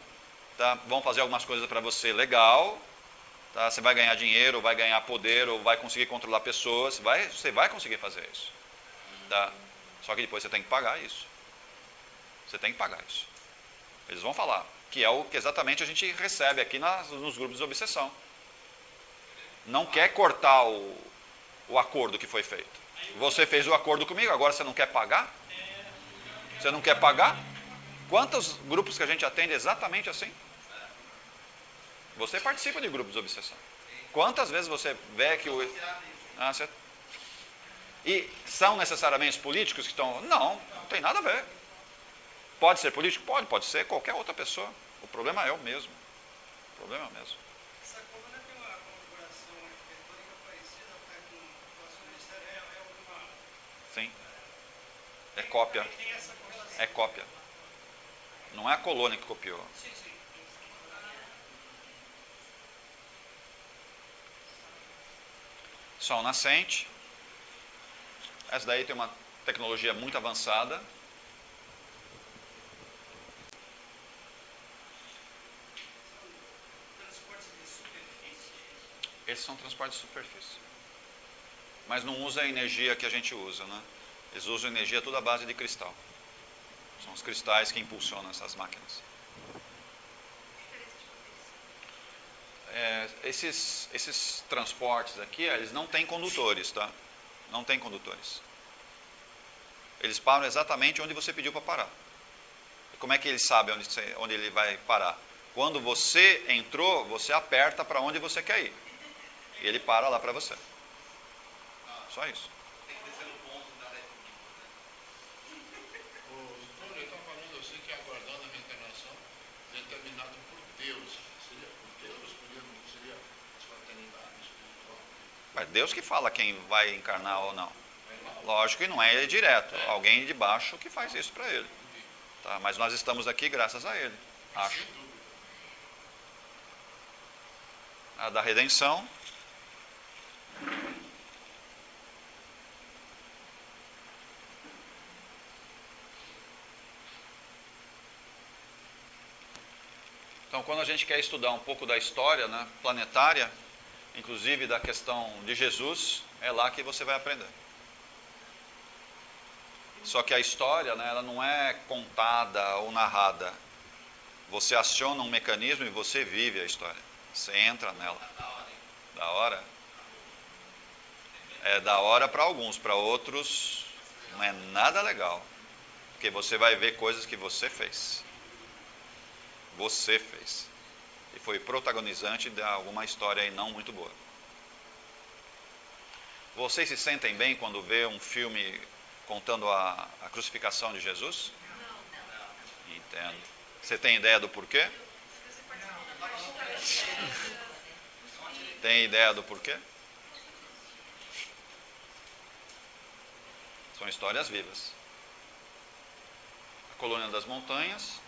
Speaker 2: tá? Vão fazer algumas coisas para você legal, tá? Você vai ganhar dinheiro, ou vai ganhar poder, ou vai conseguir controlar pessoas, você vai conseguir fazer isso. Tá? Só que depois você tem que pagar isso. Você tem que pagar isso. Eles vão falar, que é o que exatamente a gente recebe aqui nos grupos de obsessão. Não quer cortar o acordo que foi feito. Você fez o acordo comigo, agora você não quer pagar? Você não quer pagar? Quantos grupos que a gente atende exatamente assim? Você participa de grupos de obsessão. Quantas vezes você vê que E são necessariamente os políticos que estão... Não tem nada a ver. Pode ser político? Pode ser qualquer outra pessoa. O problema é o mesmo. O problema é o mesmo.
Speaker 3: Essa coluna tem uma configuração arquitetônica parecida até com o nosso ministério. É alguma.
Speaker 2: Sim. É cópia.
Speaker 3: Tem essa correlação.
Speaker 2: É cópia. Não é a colônia que copiou.
Speaker 3: Sim, sim.
Speaker 2: Sol nascente. Essa daí tem uma tecnologia muito avançada.
Speaker 3: Transportes de superfície.
Speaker 2: Esses são transportes de superfície. Mas não usa a energia que a gente usa, né? Eles usam energia toda à base de cristal. São os cristais que impulsionam essas máquinas. Esses transportes aqui, eles não têm condutores, tá? Não tem condutores. Eles param exatamente onde você pediu para parar. E como é que eles sabem onde ele vai parar? Quando você entrou, você aperta para onde você quer ir. E ele para lá para você. Só isso.
Speaker 6: Tem que descer no ponto da lei.
Speaker 7: O Antônio está falando assim que aguardando a reencarnação determinado por Deus. Seria por Deus? Seria fraternidade espiritual?
Speaker 2: Mas Deus que fala quem vai encarnar ou não. Lógico que não é ele direto. Alguém de baixo que faz isso para ele. Tá? Mas nós estamos aqui graças a ele. Acho. A da redenção. Então, quando a gente quer estudar um pouco da história, né, planetária, inclusive da questão de Jesus, é lá que você vai aprender. Só que a história, né, ela não é contada ou narrada. Você aciona um mecanismo e você vive a história. Você entra nela. Da hora? É da hora para alguns, para outros não é nada legal. Porque você vai ver coisas que você fez. Você fez. E foi protagonizante de alguma história aí não muito boa. Vocês se sentem bem quando vê um filme contando a crucificação de Jesus? Não. Entendo. Você tem ideia do porquê? Tem ideia do porquê? São histórias vivas. A colônia das montanhas.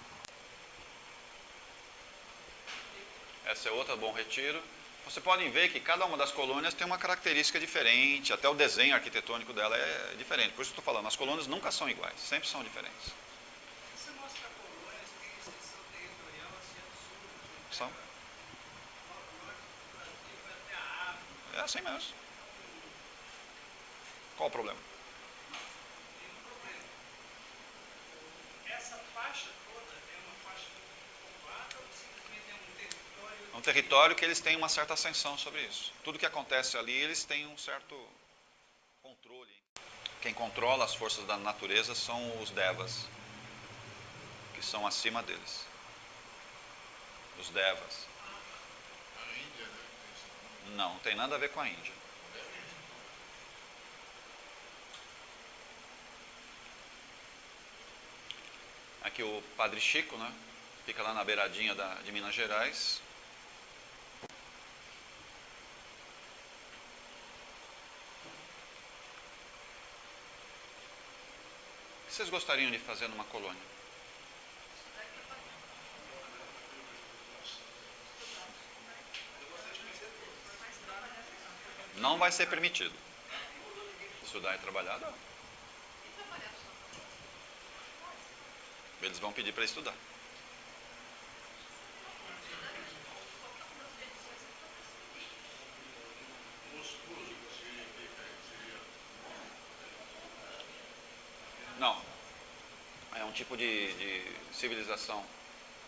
Speaker 2: Essa é outra, Bom Retiro. Vocês podem ver que cada uma das colônias tem uma característica diferente, até o desenho arquitetônico dela é diferente. Por isso que eu estou falando, as colônias nunca são iguais, sempre são diferentes.
Speaker 3: Você mostra colônias que têm extensão territorial assim absurda.
Speaker 2: São?
Speaker 3: Uma colônia que vai até a África.
Speaker 2: É assim mesmo. Qual o problema?
Speaker 3: Tem um problema. Essa faixa toda é uma faixa povoada ou simplesmente é um território?
Speaker 2: É um território que eles têm uma certa ascensão sobre isso. Tudo que acontece ali, eles têm um certo controle. Quem controla as forças da natureza são os devas, que são acima deles. Os devas.
Speaker 7: A Índia, né?
Speaker 2: Não tem nada a ver com a Índia. Aqui o Padre Chico, né? Fica lá na beiradinha de Minas Gerais. O que vocês gostariam de fazer numa colônia? Não vai ser permitido. Estudar e trabalhar, não. Eles vão pedir para estudar. Não. É um tipo de civilização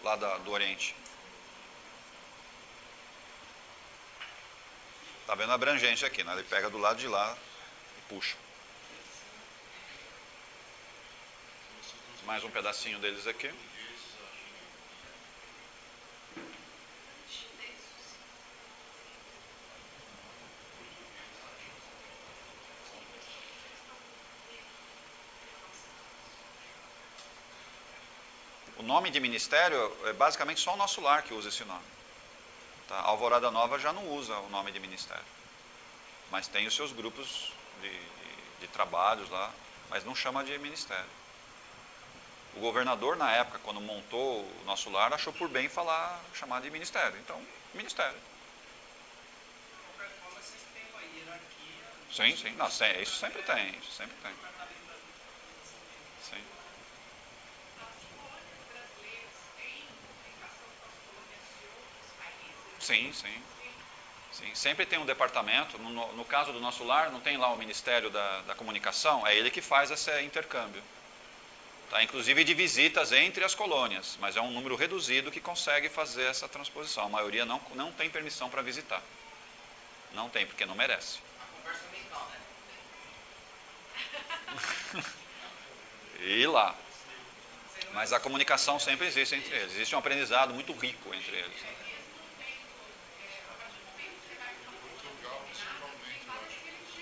Speaker 2: lá do Oriente. Tá vendo a abrangência aqui, né? Ele pega do lado de lá e puxa. Mais um pedacinho deles aqui. O nome de ministério é basicamente só o Nosso Lar que usa esse nome. Tá? A Alvorada Nova já não usa o nome de ministério. Mas tem os seus grupos de trabalhos lá, mas não chama de ministério. O governador, na época, quando montou o Nosso Lar, achou por bem chamar de ministério. Então, ministério.
Speaker 3: De qualquer forma, sempre tem uma hierarquia.
Speaker 2: Sim, sim. Não, isso sempre tem. Isso sempre tem. Sim. Sim, sim. Sim. Sempre tem um departamento. No caso do Nosso Lar, não tem lá o Ministério da Comunicação? É ele que faz esse intercâmbio. Tá? Inclusive de visitas entre as colônias, mas é um número reduzido que consegue fazer essa transposição. A maioria não tem permissão para visitar. Não tem, porque não merece.
Speaker 6: A conversa mental, né?
Speaker 2: E lá. Mas a comunicação sempre existe entre eles. Existe um aprendizado muito rico entre eles.
Speaker 7: Portugal, principalmente,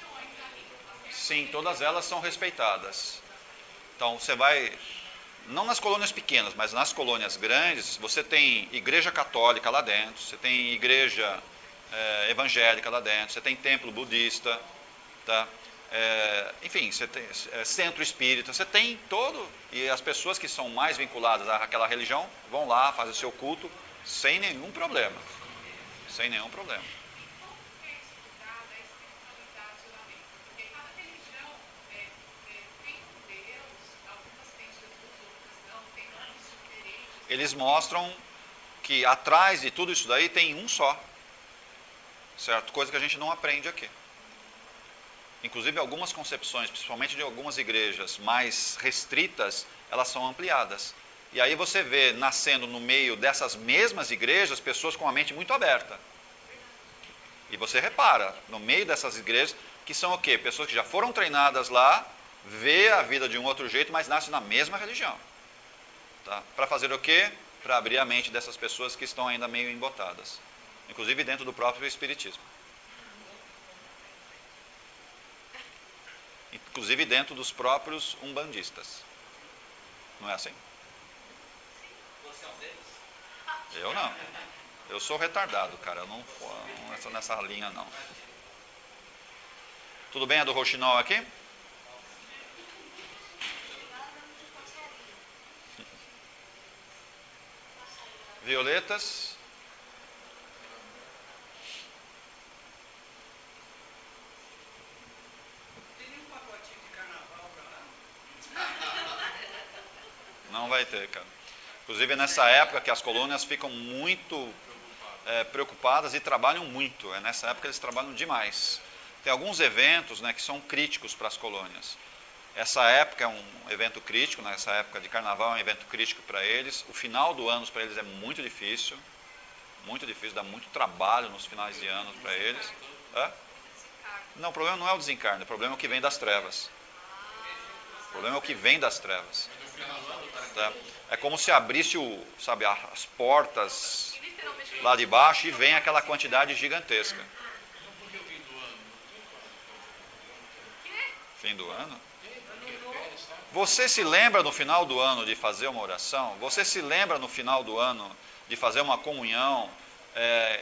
Speaker 7: eu acho.
Speaker 2: Sim, todas elas são respeitadas. Então você vai, não nas colônias pequenas, mas nas colônias grandes, você tem igreja católica lá dentro, você tem igreja evangélica lá dentro, você tem templo budista, tá? Enfim, você tem centro espírita, você tem todo, e as pessoas que são mais vinculadas àquela religião vão lá, fazem o seu culto sem nenhum problema. Sem nenhum problema. Eles mostram que atrás de tudo isso daí tem um só, certo? Coisa que a gente não aprende aqui. Inclusive algumas concepções, principalmente de algumas igrejas mais restritas, elas são ampliadas. E aí você vê nascendo no meio dessas mesmas igrejas pessoas com a mente muito aberta. E você repara, no meio dessas igrejas, que são o quê? Pessoas que já foram treinadas lá, vê a vida de um outro jeito, mas nascem na mesma religião. Tá? Para fazer o quê? Para abrir a mente dessas pessoas que estão ainda meio embotadas. Inclusive dentro do próprio espiritismo. Inclusive dentro dos próprios umbandistas. Não é assim?
Speaker 6: Você é um deles?
Speaker 2: Eu não. Eu sou retardado, cara. Eu não estou nessa linha, não. Tudo bem a do Roxinol aqui? Violetas.
Speaker 3: Tem nenhum pacotinho de carnaval pra lá?
Speaker 2: Não vai ter, cara. Inclusive é nessa época que as colônias ficam muito preocupadas e trabalham muito. É nessa época que eles trabalham demais. Tem alguns eventos, né, que são críticos para as colônias. Essa época é um evento crítico, né, essa época de carnaval é um evento crítico para eles. O final do ano para eles é muito difícil, dá muito trabalho nos finais de ano para eles. Não, o problema não é o desencarne, o problema é o que vem das trevas. O problema é o que vem das trevas. Tá? É como se abrisse as portas lá de baixo e vem aquela quantidade gigantesca. Fim do ano? Você se lembra no final do ano de fazer uma oração? Você se lembra no final do ano de fazer uma comunhão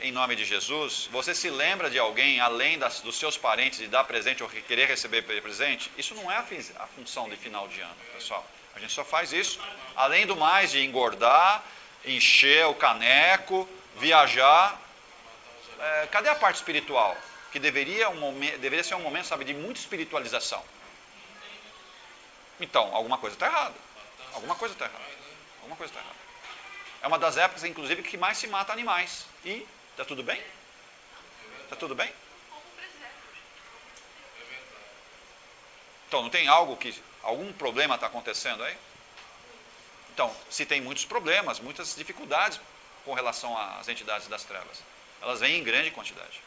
Speaker 2: em nome de Jesus? Você se lembra de alguém, além dos seus parentes, de dar presente ou querer receber presente? Isso não é a função de final de ano, pessoal. A gente só faz isso, além do mais de engordar, encher o caneco, viajar. Cadê a parte espiritual? Que deveria ser um momento, sabe, de muita espiritualização. Então, alguma coisa está errada. Alguma coisa está errada. É uma das épocas, inclusive, que mais se mata animais. E está tudo bem? Está tudo bem? Então, não tem algum problema está acontecendo aí? Então, se tem muitos problemas, muitas dificuldades com relação às entidades das trevas. Elas vêm em grande quantidade.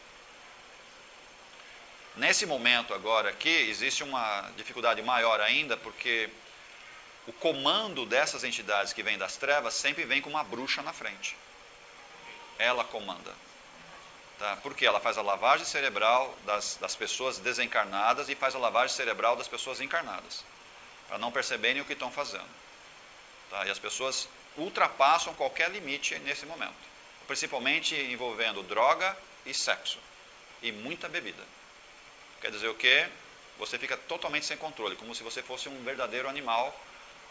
Speaker 2: Nesse momento agora aqui, existe uma dificuldade maior ainda, porque o comando dessas entidades que vêm das trevas sempre vem com uma bruxa na frente. Ela comanda. Tá? Porque ela faz a lavagem cerebral das pessoas desencarnadas e faz a lavagem cerebral das pessoas encarnadas, para não perceberem o que estão fazendo. Tá? E as pessoas ultrapassam qualquer limite nesse momento, principalmente envolvendo droga e sexo, e muita bebida. Quer dizer o quê? Você fica totalmente sem controle, como se você fosse um verdadeiro animal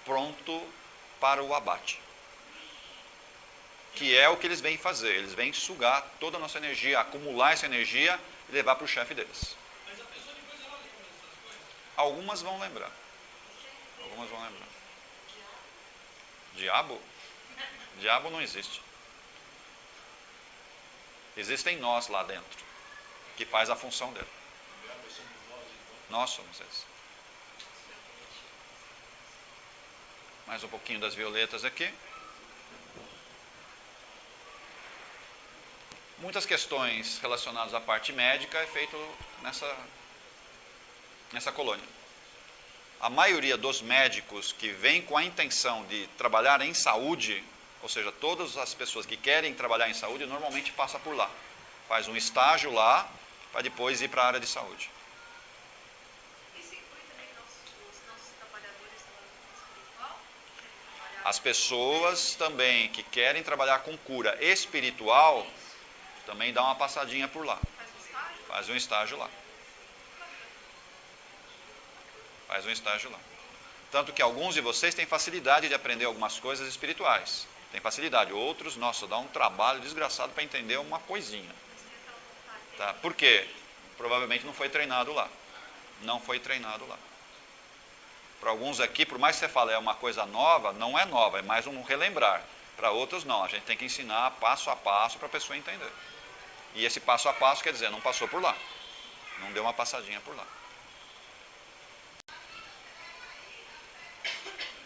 Speaker 2: pronto para o abate. Que é o que eles vêm fazer. Eles vêm sugar toda a nossa energia, acumular essa energia e levar para o chefe deles.
Speaker 3: Mas a pessoa depois ela lembra dessas coisas?
Speaker 2: Algumas vão lembrar. Diabo? Diabo não existe. Existem nós lá dentro, que faz a função dele. Nós somos esses. Mais um pouquinho das violetas aqui. Muitas questões relacionadas à parte médica é feito nessa colônia. A maioria dos médicos que vêm com a intenção de trabalhar em saúde, ou seja, todas as pessoas que querem trabalhar em saúde, normalmente passa por lá. Faz um estágio lá, para depois ir para a área de saúde.
Speaker 4: Isso inclui também os nossos trabalhadores da espiritual?
Speaker 2: As pessoas também que querem trabalhar com cura espiritual, também dá uma passadinha por lá. Faz um estágio lá. Tanto que alguns de vocês têm facilidade de aprender algumas coisas espirituais. Tem facilidade. Outros, nossa, dá um trabalho desgraçado para entender uma coisinha. Tá? Por quê? Provavelmente não foi treinado lá. Para alguns aqui, por mais que você fale é uma coisa nova, não é nova, é mais um relembrar. Para outros não, a gente tem que ensinar passo a passo para a pessoa entender. E esse passo a passo quer dizer, não passou por lá. Não deu uma passadinha por lá.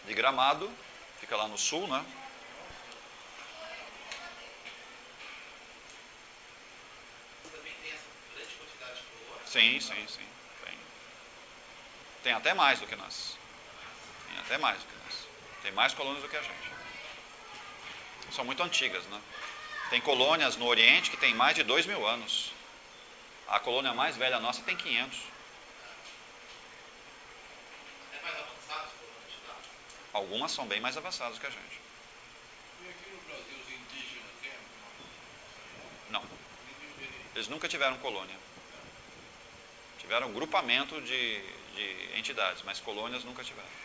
Speaker 2: De Gramado, Fica lá no sul, né?
Speaker 6: Também tem essa grande quantidade de colônias.
Speaker 2: Sim, sim, sim. Tem até mais do que nós. Tem até mais do que nós. Tem mais colônias do que a gente. São muito antigas, né? Tem colônias no Oriente que tem mais de 2.000 anos. A colônia mais velha nossa tem 500.
Speaker 6: É mais avançado as colônias de lá.
Speaker 2: Algumas são bem mais avançadas que a gente.
Speaker 7: E aqui no Brasil, os indígenas têm alguma
Speaker 2: Não.
Speaker 7: coisa?
Speaker 2: Eles nunca tiveram colônia. Tiveram um grupamento de entidades, mas colônias nunca tiveram.
Speaker 3: Na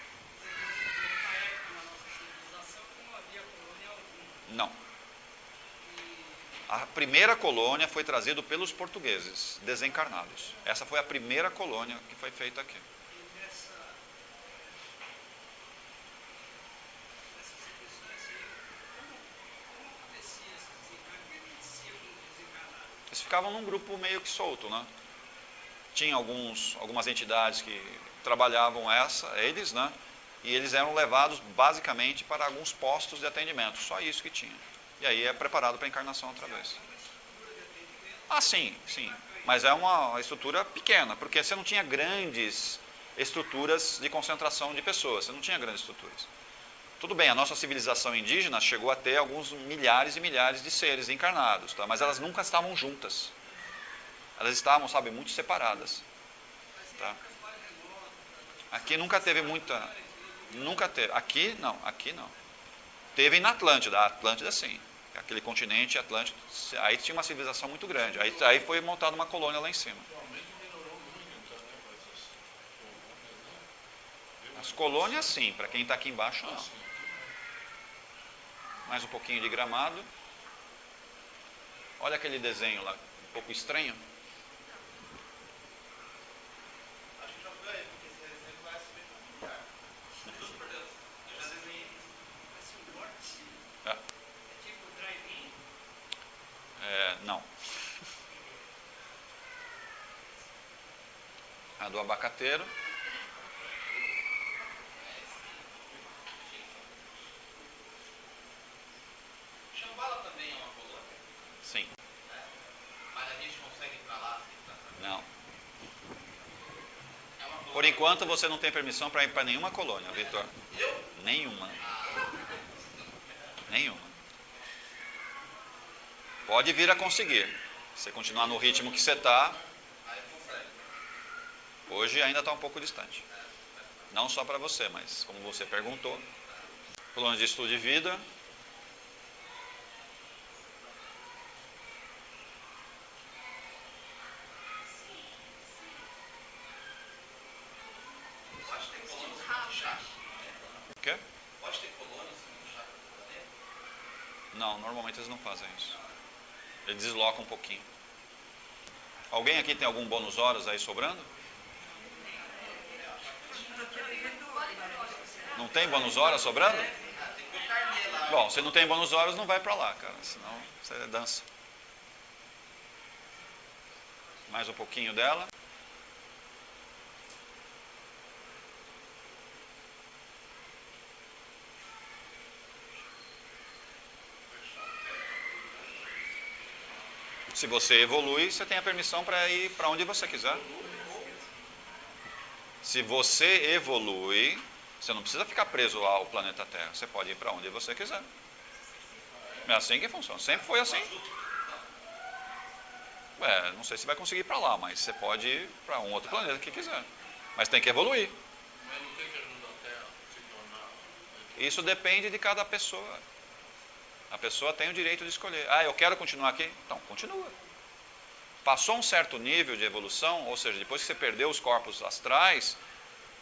Speaker 3: época, na nossa civilização, não havia colônia alguma.
Speaker 2: Não. A primeira colônia foi trazida pelos portugueses, desencarnados. Essa foi a primeira colônia que foi feita aqui.
Speaker 3: E nessas situações aí, como acontecia esse desencarne? O que acontecia com os desencarnados?
Speaker 2: Eles ficavam num grupo meio que solto, né? Tinha algumas entidades que trabalhavam eles, né? E eles eram levados basicamente para alguns postos de atendimento, só isso que tinha. E aí é preparado para a encarnação outra vez. Ah, sim, sim. Mas é uma estrutura pequena, porque você não tinha grandes estruturas de concentração de pessoas, você não tinha grandes estruturas. Tudo bem, a nossa civilização indígena chegou a ter alguns milhares e milhares de seres encarnados, tá? Mas elas nunca estavam juntas. Elas estavam, sabe, muito separadas. Tá? Aqui nunca teve muita... Nunca teve. Aqui não, aqui não. Teve na Atlântida, a Atlântida sim. Aquele continente Atlântico, aí tinha uma civilização muito grande. Aí foi montada uma colônia lá em cima.
Speaker 7: Atualmente melhorou muito, então, né? Com essas colônias, né?
Speaker 2: As colônias sim, para quem está aqui embaixo não.
Speaker 7: Assim,
Speaker 2: Mais um pouquinho de Gramado. Olha aquele desenho lá, um pouco estranho.
Speaker 6: Acho que já foi aí, porque esse desenho vai se ver como lugar. Juro por Deus. Eu já desenhei isso.
Speaker 3: Parece um vórtice.
Speaker 2: É.
Speaker 3: É tipo drive-in.
Speaker 2: Não. A do abacateiro.
Speaker 6: Xambala também é uma colônia,
Speaker 2: Sim.
Speaker 6: né? Mas a gente consegue ir pra lá assim, pra...
Speaker 2: Não.
Speaker 6: É uma colônia.
Speaker 2: Por enquanto você não tem permissão para ir para nenhuma colônia, Vitor.
Speaker 6: Eu?
Speaker 2: Nenhuma. Nenhuma. Pode vir a conseguir. Se você continuar no ritmo que você está,
Speaker 6: Aí consegue.
Speaker 2: hoje ainda está um pouco distante. Não só para você, mas como você perguntou. Colônia de estudo de vida.
Speaker 6: Pode ter colônia no chá.
Speaker 2: O quê?
Speaker 6: Pode ter colônia no chá do planeta.
Speaker 2: Não, normalmente eles não fazem isso. Eles deslocam um pouquinho. Alguém aqui tem algum bônus horas aí sobrando? Não tem bônus horas sobrando?
Speaker 6: Tem que colocar carnê lá.
Speaker 2: Bom, se não tem bônus horas, não vai para lá, cara. Senão você dança. Mais um pouquinho dela. Se você evolui, você tem a permissão para ir para onde você quiser. Se você evolui, você não precisa ficar preso ao planeta Terra. Você pode ir para onde você quiser. É assim que funciona. Sempre foi assim. Não sei se vai conseguir ir para lá, mas você pode ir para um outro planeta que quiser. Mas tem que evoluir.
Speaker 7: mas não tem que ajudar a Terra a se tornar.
Speaker 2: Isso depende de cada pessoa. A pessoa tem o direito de escolher. Ah, eu quero continuar aqui? Então, continua. Passou um certo nível de evolução, ou seja, depois que você perdeu os corpos astrais,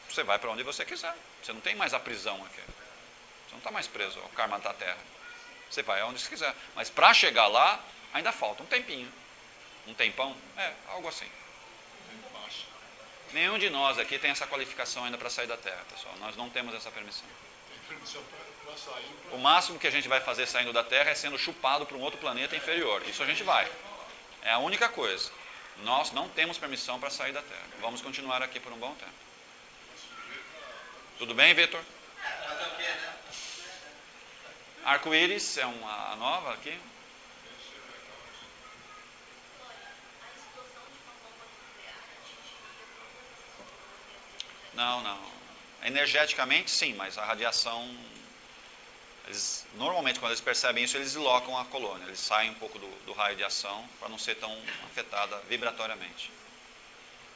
Speaker 2: você vai para onde você quiser. Você não tem mais a prisão aqui. Você não está mais preso ao karma da Terra. Você vai aonde você quiser. Mas para chegar lá, ainda falta um tempinho. Um tempão? Algo assim.
Speaker 7: Embaixo.
Speaker 2: Nenhum de nós aqui tem essa qualificação ainda para sair da Terra, pessoal. Nós não temos essa permissão.
Speaker 7: Tem permissão para sair.
Speaker 2: O máximo que a gente vai fazer saindo da Terra é sendo chupado para um outro planeta inferior. Isso a gente vai. É a única coisa. Nós não temos permissão para sair da Terra. Vamos continuar aqui por um bom tempo. Tudo bem, Vitor?
Speaker 6: Fazer o quê, né?
Speaker 2: Arco-íris é uma nova aqui. Não. Energeticamente sim, mas a radiação, normalmente quando eles percebem isso, eles deslocam a colônia, eles saem um pouco do raio de ação para não ser tão afetada vibratoriamente.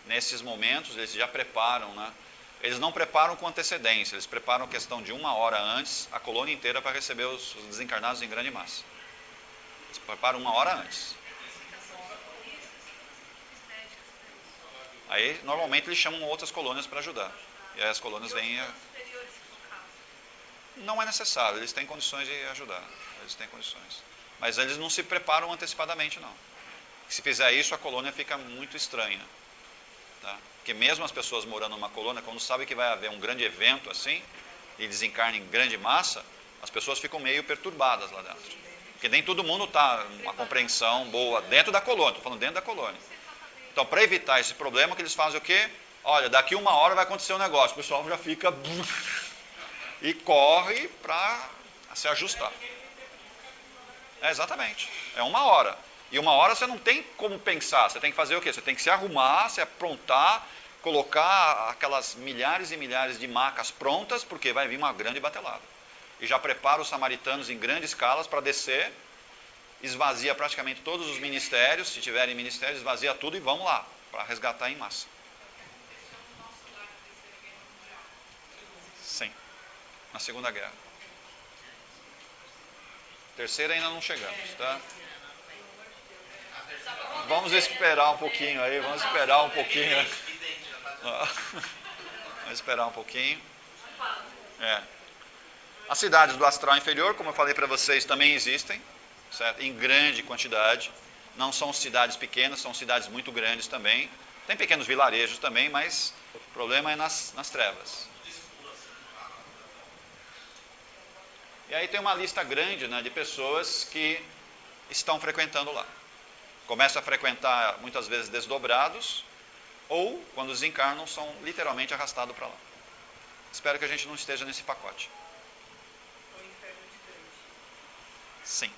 Speaker 2: Nesses momentos eles já preparam, né? Eles não preparam com antecedência, eles preparam questão de 1 hora antes a colônia inteira para receber os desencarnados em grande massa. Eles preparam 1 hora antes. Aí normalmente eles chamam outras colônias para ajudar. E aí as colônias vêm. Não é necessário, eles têm condições de ajudar. Eles têm condições. Mas eles não se preparam antecipadamente, não. Se fizer isso, a colônia fica muito estranha. Tá? Porque mesmo as pessoas morando numa colônia, quando sabem que vai haver um grande evento assim, e desencarna em grande massa, as pessoas ficam meio perturbadas lá dentro. Porque nem todo mundo está uma compreensão boa dentro da colônia, estou falando dentro da colônia. Então, para evitar esse problema, que eles fazem o quê? Olha, daqui 1 hora vai acontecer um negócio, o pessoal já fica e corre para se ajustar. Exatamente, é 1 hora. E 1 hora você não tem como pensar, você tem que fazer o quê? Você tem que se arrumar, se aprontar, colocar aquelas milhares e milhares de macas prontas, porque vai vir uma grande batelada. E já prepara os samaritanos em grandes escalas para descer, esvazia praticamente todos os ministérios, se tiverem ministérios, esvazia tudo e vamos lá, para resgatar em massa. Sim, na Segunda Guerra. Terceira ainda não chegamos, tá? Vamos esperar um pouquinho aí, vamos esperar um pouquinho. Vamos esperar um pouquinho. As cidades do astral inferior, como eu falei para vocês, também existem, certo? Em grande quantidade. Não são cidades pequenas, são cidades muito grandes também. Tem pequenos vilarejos também, mas o problema é nas trevas. E aí tem uma lista grande, né, de pessoas que estão frequentando lá. Começam a frequentar muitas vezes desdobrados, ou quando desencarnam são literalmente arrastados para lá. Espero que a gente não esteja nesse pacote. Sim.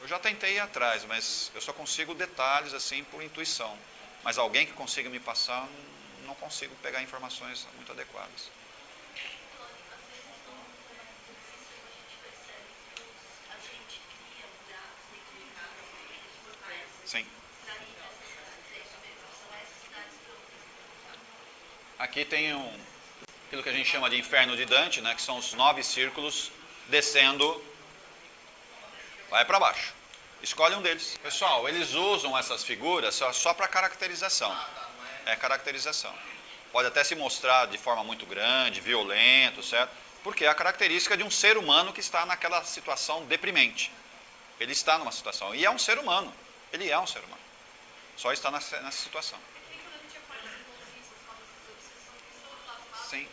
Speaker 2: Eu já tentei ir atrás, mas eu só consigo detalhes assim por intuição. Mas alguém que consiga me passar, não consigo pegar informações muito adequadas. Sim. Aqui tem aquilo que a gente chama de inferno de Dante, né, que são os 9 círculos descendo, vai para baixo. Escolhe um deles. Pessoal, eles usam essas figuras só para caracterização. É caracterização. Pode até se mostrar de forma muito grande, violento, certo? Porque é a característica de um ser humano que está naquela situação deprimente. Ele está numa situação. E é um ser humano. Ele é um ser humano. Só está nessa situação. Sim.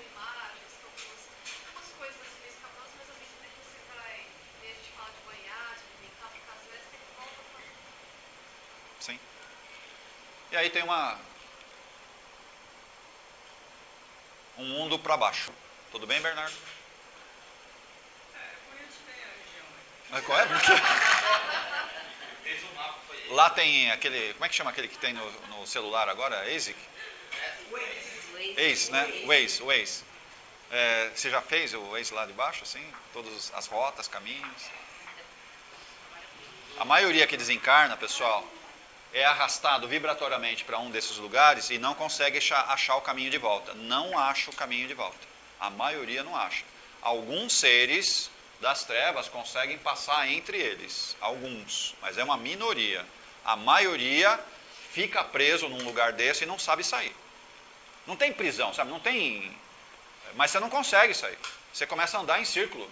Speaker 2: Sim. E aí tem um mundo para baixo. Tudo bem, Bernardo? Qual é? Lá tem aquele, como é que chama aquele que tem no celular agora? ASIC? Waze, né? Waze. Você já fez o Waze lá de baixo, assim? Todas as rotas, caminhos? A maioria que desencarna, pessoal, é arrastado vibratoriamente para um desses lugares e não consegue achar o caminho de volta. Não acha o caminho de volta. A maioria não acha. Alguns seres das trevas conseguem passar entre eles. Alguns, mas é uma minoria. A maioria fica preso num lugar desse e não sabe sair. Não tem prisão, sabe? Não tem... Mas você não consegue sair. Você começa a andar em círculo.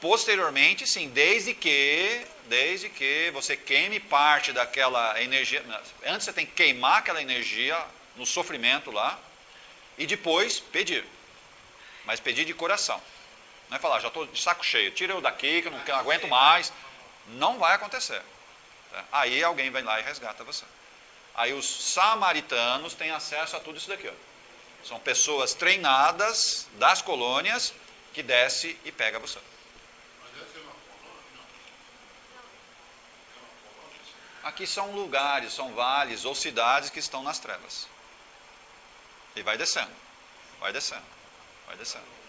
Speaker 2: Posteriormente, sim, desde que você queime parte daquela energia. Antes você tem que queimar aquela energia no sofrimento lá e depois pedir. Mas pedir de coração. Não é falar, já estou de saco cheio, tira eu daqui que eu não aguento mais. Não vai acontecer. Tá? Aí alguém vai lá e resgata você. Aí os samaritanos têm acesso a tudo isso daqui. Ó. São pessoas treinadas das colônias que desce e pega você.
Speaker 7: Mas essa é uma colônia? Não. É uma colônia?
Speaker 2: Aqui são lugares, são vales ou cidades que estão nas trevas. E vai descendo, vai descendo, vai descendo.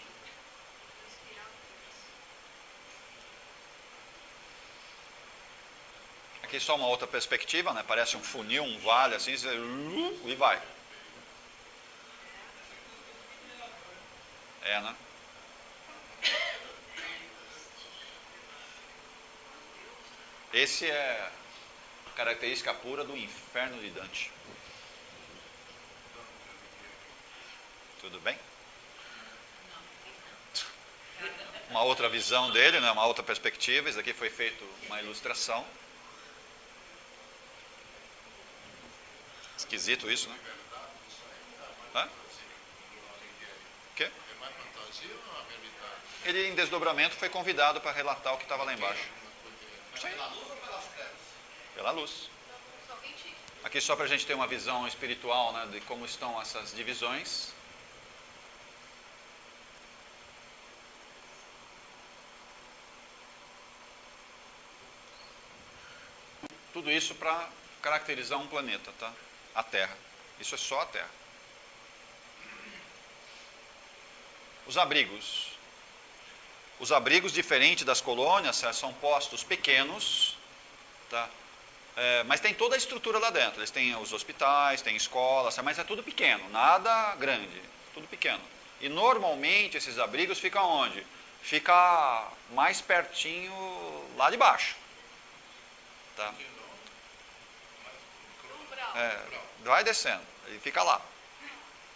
Speaker 2: Aqui só uma outra perspectiva, né? Parece um funil, um vale assim, e vai. É, né? Esse é a característica pura do inferno de Dante. Tudo bem? Uma outra visão dele, né? Uma outra perspectiva. Isso aqui foi feito uma ilustração. Esquisito isso, né? Hã? O quê?
Speaker 7: É mais fantasia ou uma realidade?
Speaker 2: Ele, em desdobramento, foi convidado para relatar o que estava lá embaixo. Sim.
Speaker 6: Pela luz ou pelas trevas?
Speaker 2: Pela luz. Aqui só para a gente ter uma visão espiritual, né, de como estão essas divisões. Tudo isso para caracterizar um planeta, tá? A Terra. Isso é só a Terra. Os abrigos. Os abrigos, diferente das colônias, são postos pequenos, tá? Mas tem toda a estrutura lá dentro. Eles têm os hospitais, têm escolas, mas é tudo pequeno, nada grande, tudo pequeno. E normalmente esses abrigos ficam onde? Fica mais pertinho lá de baixo. Tá? Vai descendo, ele fica lá.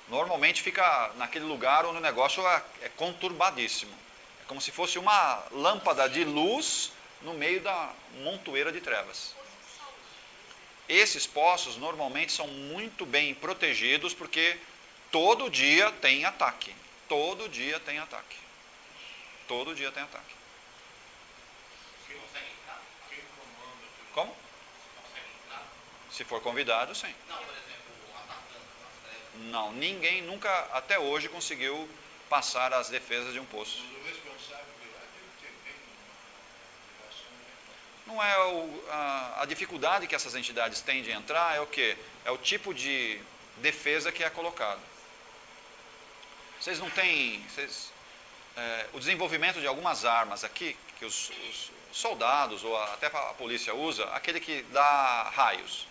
Speaker 2: Normalmente fica naquele lugar onde o negócio é conturbadíssimo. É como se fosse uma lâmpada de luz no meio da montoeira de trevas. Esses poços normalmente são muito bem protegidos porque todo dia tem ataque. Todo dia tem ataque. Todo dia tem ataque.
Speaker 6: Você consegue entrar?
Speaker 7: Quem comanda?
Speaker 2: Como?
Speaker 6: Você consegue entrar?
Speaker 2: Se for convidado, sim.
Speaker 6: Não, por exemplo, atacando as trevas.
Speaker 2: Não, ninguém nunca até hoje conseguiu passar as defesas de um poço.
Speaker 7: Mas o responsável de lá deve ter bem uma relação, né?
Speaker 2: Não é a dificuldade que essas entidades têm de entrar, é o quê? É o tipo de defesa que é colocado. Vocês não têm... o desenvolvimento de algumas armas aqui, que os soldados ou até a polícia usa, aquele que dá raios.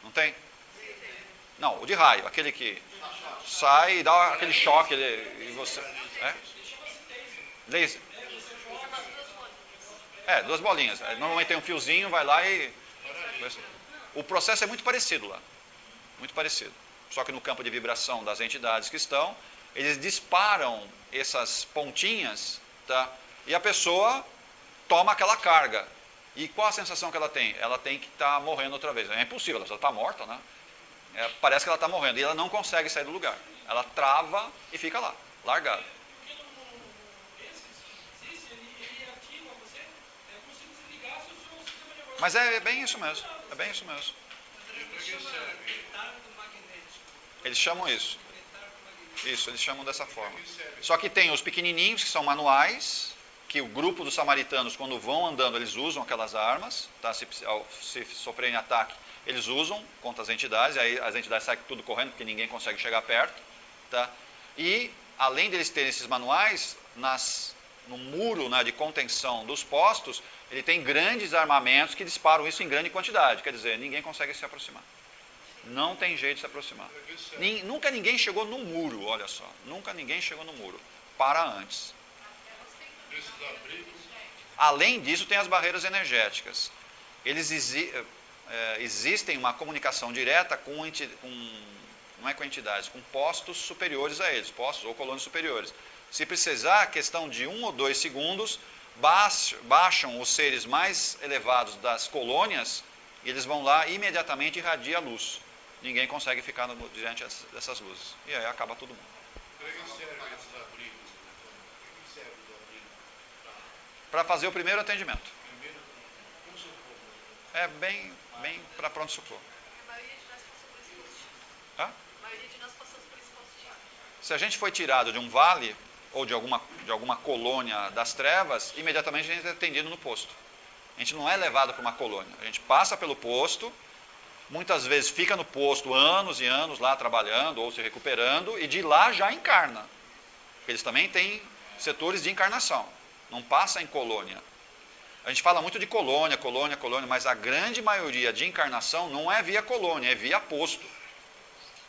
Speaker 2: Não tem? Não, o de raio, aquele que sai e dá aquele choque e você... Laser. Duas bolinhas. Normalmente tem um fiozinho, vai lá e... O processo é muito parecido lá. Muito parecido. Só que no campo de vibração das entidades que estão, eles disparam essas pontinhas, tá? E a pessoa toma aquela carga. E qual a sensação que ela tem? Ela tem que estar morrendo outra vez. É impossível, ela está morta, né? Parece que ela está morrendo e ela não consegue sair do lugar. Ela trava e fica lá, largada. Mas é bem isso mesmo, é bem isso mesmo. Eles chamam isso. Isso, eles chamam dessa forma. Só que tem os pequenininhos, que são manuais, que o grupo dos samaritanos, quando vão andando, eles usam aquelas armas, tá? Se sofrerem ataque, eles usam contra as entidades, aí as entidades saem tudo correndo, porque ninguém consegue chegar perto. Tá? E, além deles terem esses manuais, no muro, né, de contenção dos postos, ele tem grandes armamentos que disparam isso em grande quantidade. Quer dizer, ninguém consegue se aproximar. Não tem jeito de se aproximar. Nunca ninguém chegou no muro, olha só. Nunca ninguém chegou no muro. Para antes. Além disso, tem as barreiras energéticas. Existem uma comunicação direta não é com entidades, com postos superiores a eles, postos ou colônias superiores. Se precisar, questão de 1 ou 2 segundos, baixam os seres mais elevados das colônias e eles vão lá e imediatamente irradia a luz. Ninguém consegue ficar diante dessas luzes. E aí acaba todo mundo. Para fazer o primeiro atendimento. É bem para pronto-socorro.
Speaker 4: A maioria de nós passou por esse posto.
Speaker 2: Hã?
Speaker 4: A maioria de nós passamos por esse posto de ar.
Speaker 2: Se a gente foi tirado de um vale ou de alguma colônia das trevas, imediatamente a gente é atendido no posto. A gente não é levado para uma colônia. A gente passa pelo posto, muitas vezes fica no posto anos e anos lá trabalhando ou se recuperando, e de lá já encarna. Eles também têm setores de encarnação. Não passa em colônia. A gente fala muito de colônia, mas a grande maioria de encarnação não é via colônia, é via posto.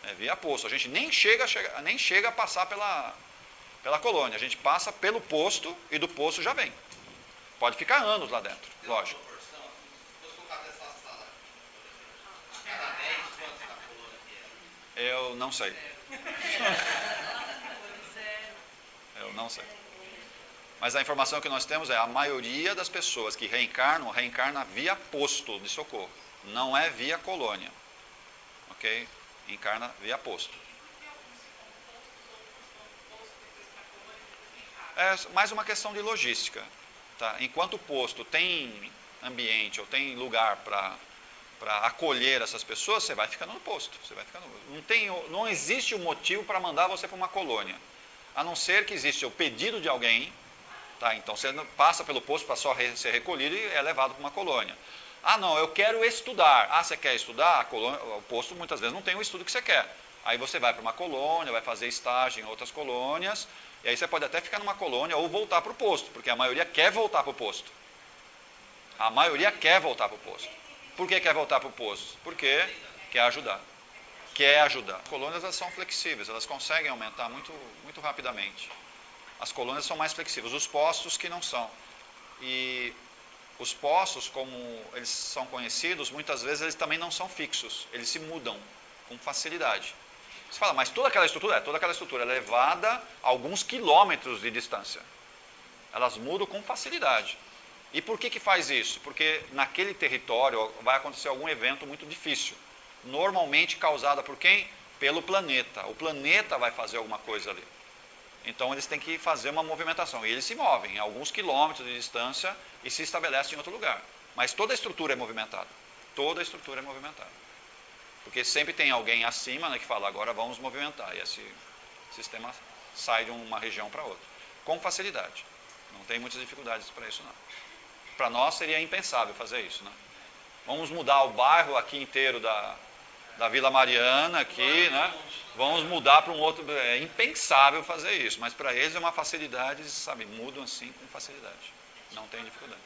Speaker 2: É via posto. A gente nem chega a passar pela colônia. A gente passa pelo posto e do posto já vem. Pode ficar anos lá dentro, lógico.
Speaker 6: Proporção, se fosse colocar nessa sala, a cada 10, quantos na colônia que é?
Speaker 2: Eu não sei. Eu não sei. Mas a informação que nós temos é a maioria das pessoas que reencarna via posto de socorro. Não é via colônia. Ok? Encarna via posto. É mais uma questão de logística. Tá? Enquanto o posto tem ambiente ou tem lugar para acolher essas pessoas, você vai ficando no posto. Você vai ficando, não existe um motivo para mandar você para uma colônia. A não ser que existe o pedido de alguém. Tá? Então você passa pelo posto para só ser recolhido e é levado para uma colônia. Ah, não, eu quero estudar. Ah, você quer estudar? O posto muitas vezes não tem o estudo que você quer. Aí você vai para uma colônia, vai fazer estágio em outras colônias, e aí você pode até ficar numa colônia ou voltar para o posto, porque a maioria quer voltar para o posto. A maioria quer voltar para o posto. Por que quer voltar para o posto? Porque quer ajudar. Quer ajudar. As colônias elas são flexíveis, elas conseguem aumentar muito, muito rapidamente. As colônias são mais flexíveis, os postos que não são. E os postos, como eles são conhecidos, muitas vezes eles também não são fixos, eles se mudam com facilidade. Você fala, mas toda aquela estrutura é levada a alguns quilômetros de distância. Elas mudam com facilidade. E por que faz isso? Porque naquele território vai acontecer algum evento muito difícil. Normalmente causada por quem? Pelo planeta. O planeta vai fazer alguma coisa ali. Então eles têm que fazer uma movimentação. E eles se movem a alguns quilômetros de distância e se estabelecem em outro lugar. Mas toda a estrutura é movimentada. Toda a estrutura é movimentada. Porque sempre tem alguém acima, né, que fala, agora vamos movimentar. E esse sistema sai de uma região para outra. Com facilidade. Não tem muitas dificuldades para isso, não. Para nós seria impensável fazer isso, né? Vamos mudar o bairro aqui inteiro da Vila Mariana, aqui, né? Vamos mudar para um outro... É impensável fazer isso, mas para eles é uma facilidade, eles, sabe, mudam assim com facilidade. Não tem dificuldade.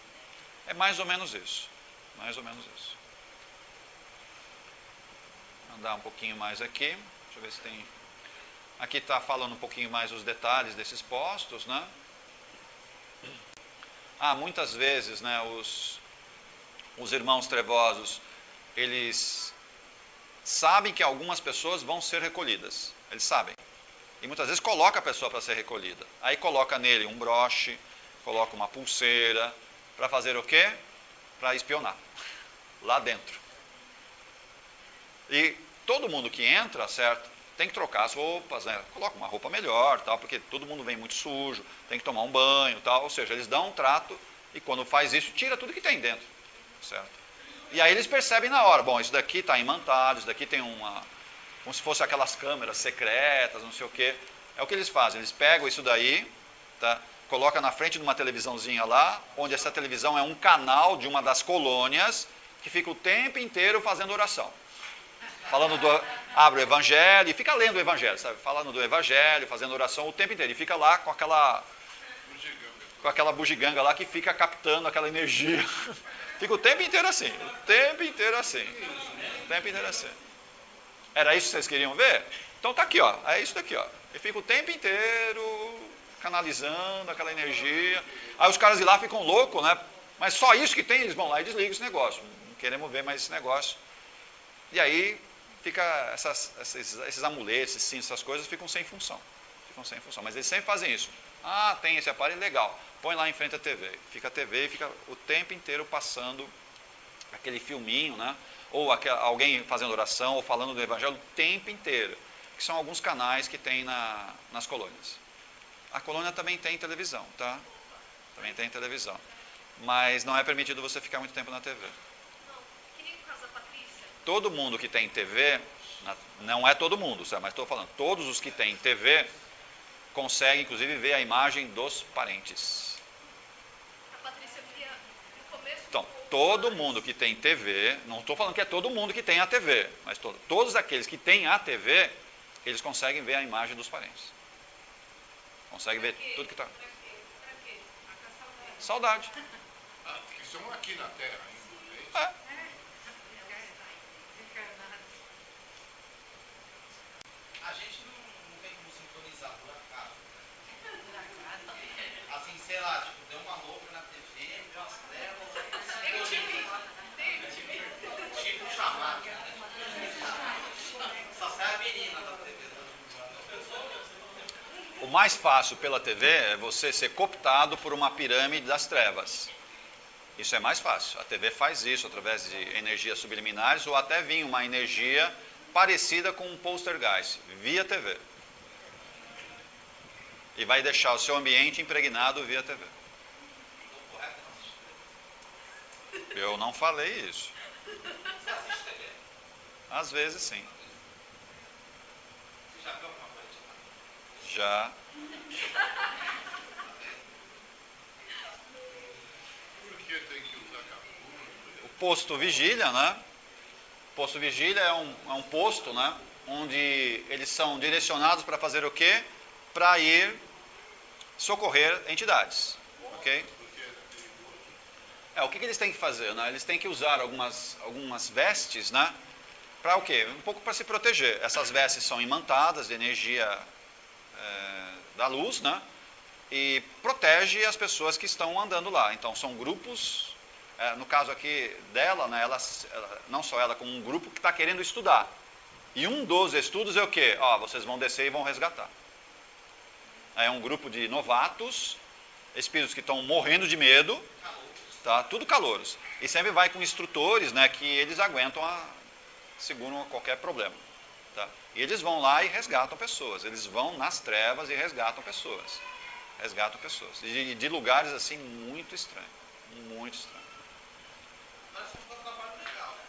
Speaker 2: É mais ou menos isso. Mais ou menos isso. Vou andar um pouquinho mais aqui. Deixa eu ver se tem... Aqui está falando um pouquinho mais os detalhes desses postos, né? Muitas vezes, né, os irmãos trevosos, eles sabem que algumas pessoas vão ser recolhidas. Eles sabem. E muitas vezes coloca a pessoa para ser recolhida. Aí coloca nele um broche, coloca uma pulseira, para fazer o quê? Para espionar. Lá dentro. E todo mundo que entra, certo? Tem que trocar as roupas, né? Coloca uma roupa melhor, tal, porque todo mundo vem muito sujo, tem que tomar um banho, tal. Ou seja, eles dão um trato e quando faz isso, tira tudo que tem dentro, certo? E aí eles percebem na hora, bom, isso daqui está imantado, isso daqui tem como se fosse aquelas câmeras secretas, não sei o quê. É o que eles fazem, eles pegam isso daí, tá? Coloca na frente de uma televisãozinha lá, onde essa televisão é um canal de uma das colônias, que fica o tempo inteiro fazendo oração. Abre o evangelho e fica lendo o evangelho, sabe? Falando do evangelho, fazendo oração o tempo inteiro. E fica lá com aquela bugiganga lá que fica captando aquela energia. Fica o tempo inteiro assim. O tempo inteiro assim. Era isso que vocês queriam ver? Então tá aqui, ó. É isso daqui, ó. E fica o tempo inteiro canalizando aquela energia. Aí os caras de lá ficam loucos, né? Mas só isso que tem, eles vão lá e desligam esse negócio. Não queremos ver mais esse negócio. E aí fica esses amuletos, esses cintos, essas coisas ficam sem função. Mas eles sempre fazem isso. Tem esse aparelho, legal. Põe lá em frente à TV. Fica a TV e fica o tempo inteiro passando aquele filminho, né? Ou alguém fazendo oração ou falando do evangelho o tempo inteiro. Que são alguns canais que tem nas colônias. A colônia também tem televisão, tá? Também tem televisão. Mas não é permitido você ficar muito tempo na TV. todo mundo que tem TV, não é todo mundo, sabe? Mas estou falando, todos os que têm TV conseguem, inclusive, ver a imagem dos parentes.
Speaker 4: A Patrícia via no começo.
Speaker 2: Então, todo mundo que tem TV, não estou falando que é todo mundo que tem a TV, mas todos aqueles que têm a TV, eles conseguem ver a imagem dos parentes. Conseguem ver tudo que está.
Speaker 4: Pra quê? A
Speaker 2: Saudade.
Speaker 7: Ah, porque estão aqui na Terra ainda.
Speaker 2: É.
Speaker 6: A gente não tem como sintonizar por acaso. Assim, sei lá, tipo, deu uma louca na TV, viu as telas, tipo chamado. Só sai a menina da TV.
Speaker 2: O mais fácil pela TV é você ser cooptado por uma pirâmide das trevas. Isso é mais fácil. A TV faz isso através de energias subliminares ou até vir uma energia parecida com um poltergeist, via TV. E vai deixar o seu ambiente impregnado via TV. Eu não falei isso.
Speaker 6: Você assiste TV?
Speaker 2: Às vezes sim.
Speaker 6: Você já viu alguma coisa de lá?
Speaker 2: Já.
Speaker 7: Por que tem que usar capuz?
Speaker 2: O posto vigília, né? O posto vigília é um posto, né? Onde eles são direcionados para fazer o quê? Para ir socorrer entidades, ok? O que eles têm que fazer, né? Eles têm que usar algumas vestes, né? Para o quê? Um pouco para se proteger. Essas vestes são imantadas de energia da luz, né? E protege as pessoas que estão andando lá. Então são grupos, no caso aqui dela, né? Ela, não só ela, como um grupo que está querendo estudar. E um dos estudos é o quê? Vocês vão descer e vão resgatar. É um grupo de novatos, espíritos que estão morrendo de medo, tá? Tudo calouros. E sempre vai com instrutores, né? Que eles aguentam, seguram qualquer problema. Tá? E eles vão lá e resgatam pessoas. Eles vão nas trevas e resgatam pessoas. Resgatam pessoas. De lugares assim muito estranhos. Muito estranhos.
Speaker 6: Mas isso foi um trabalho legal, né?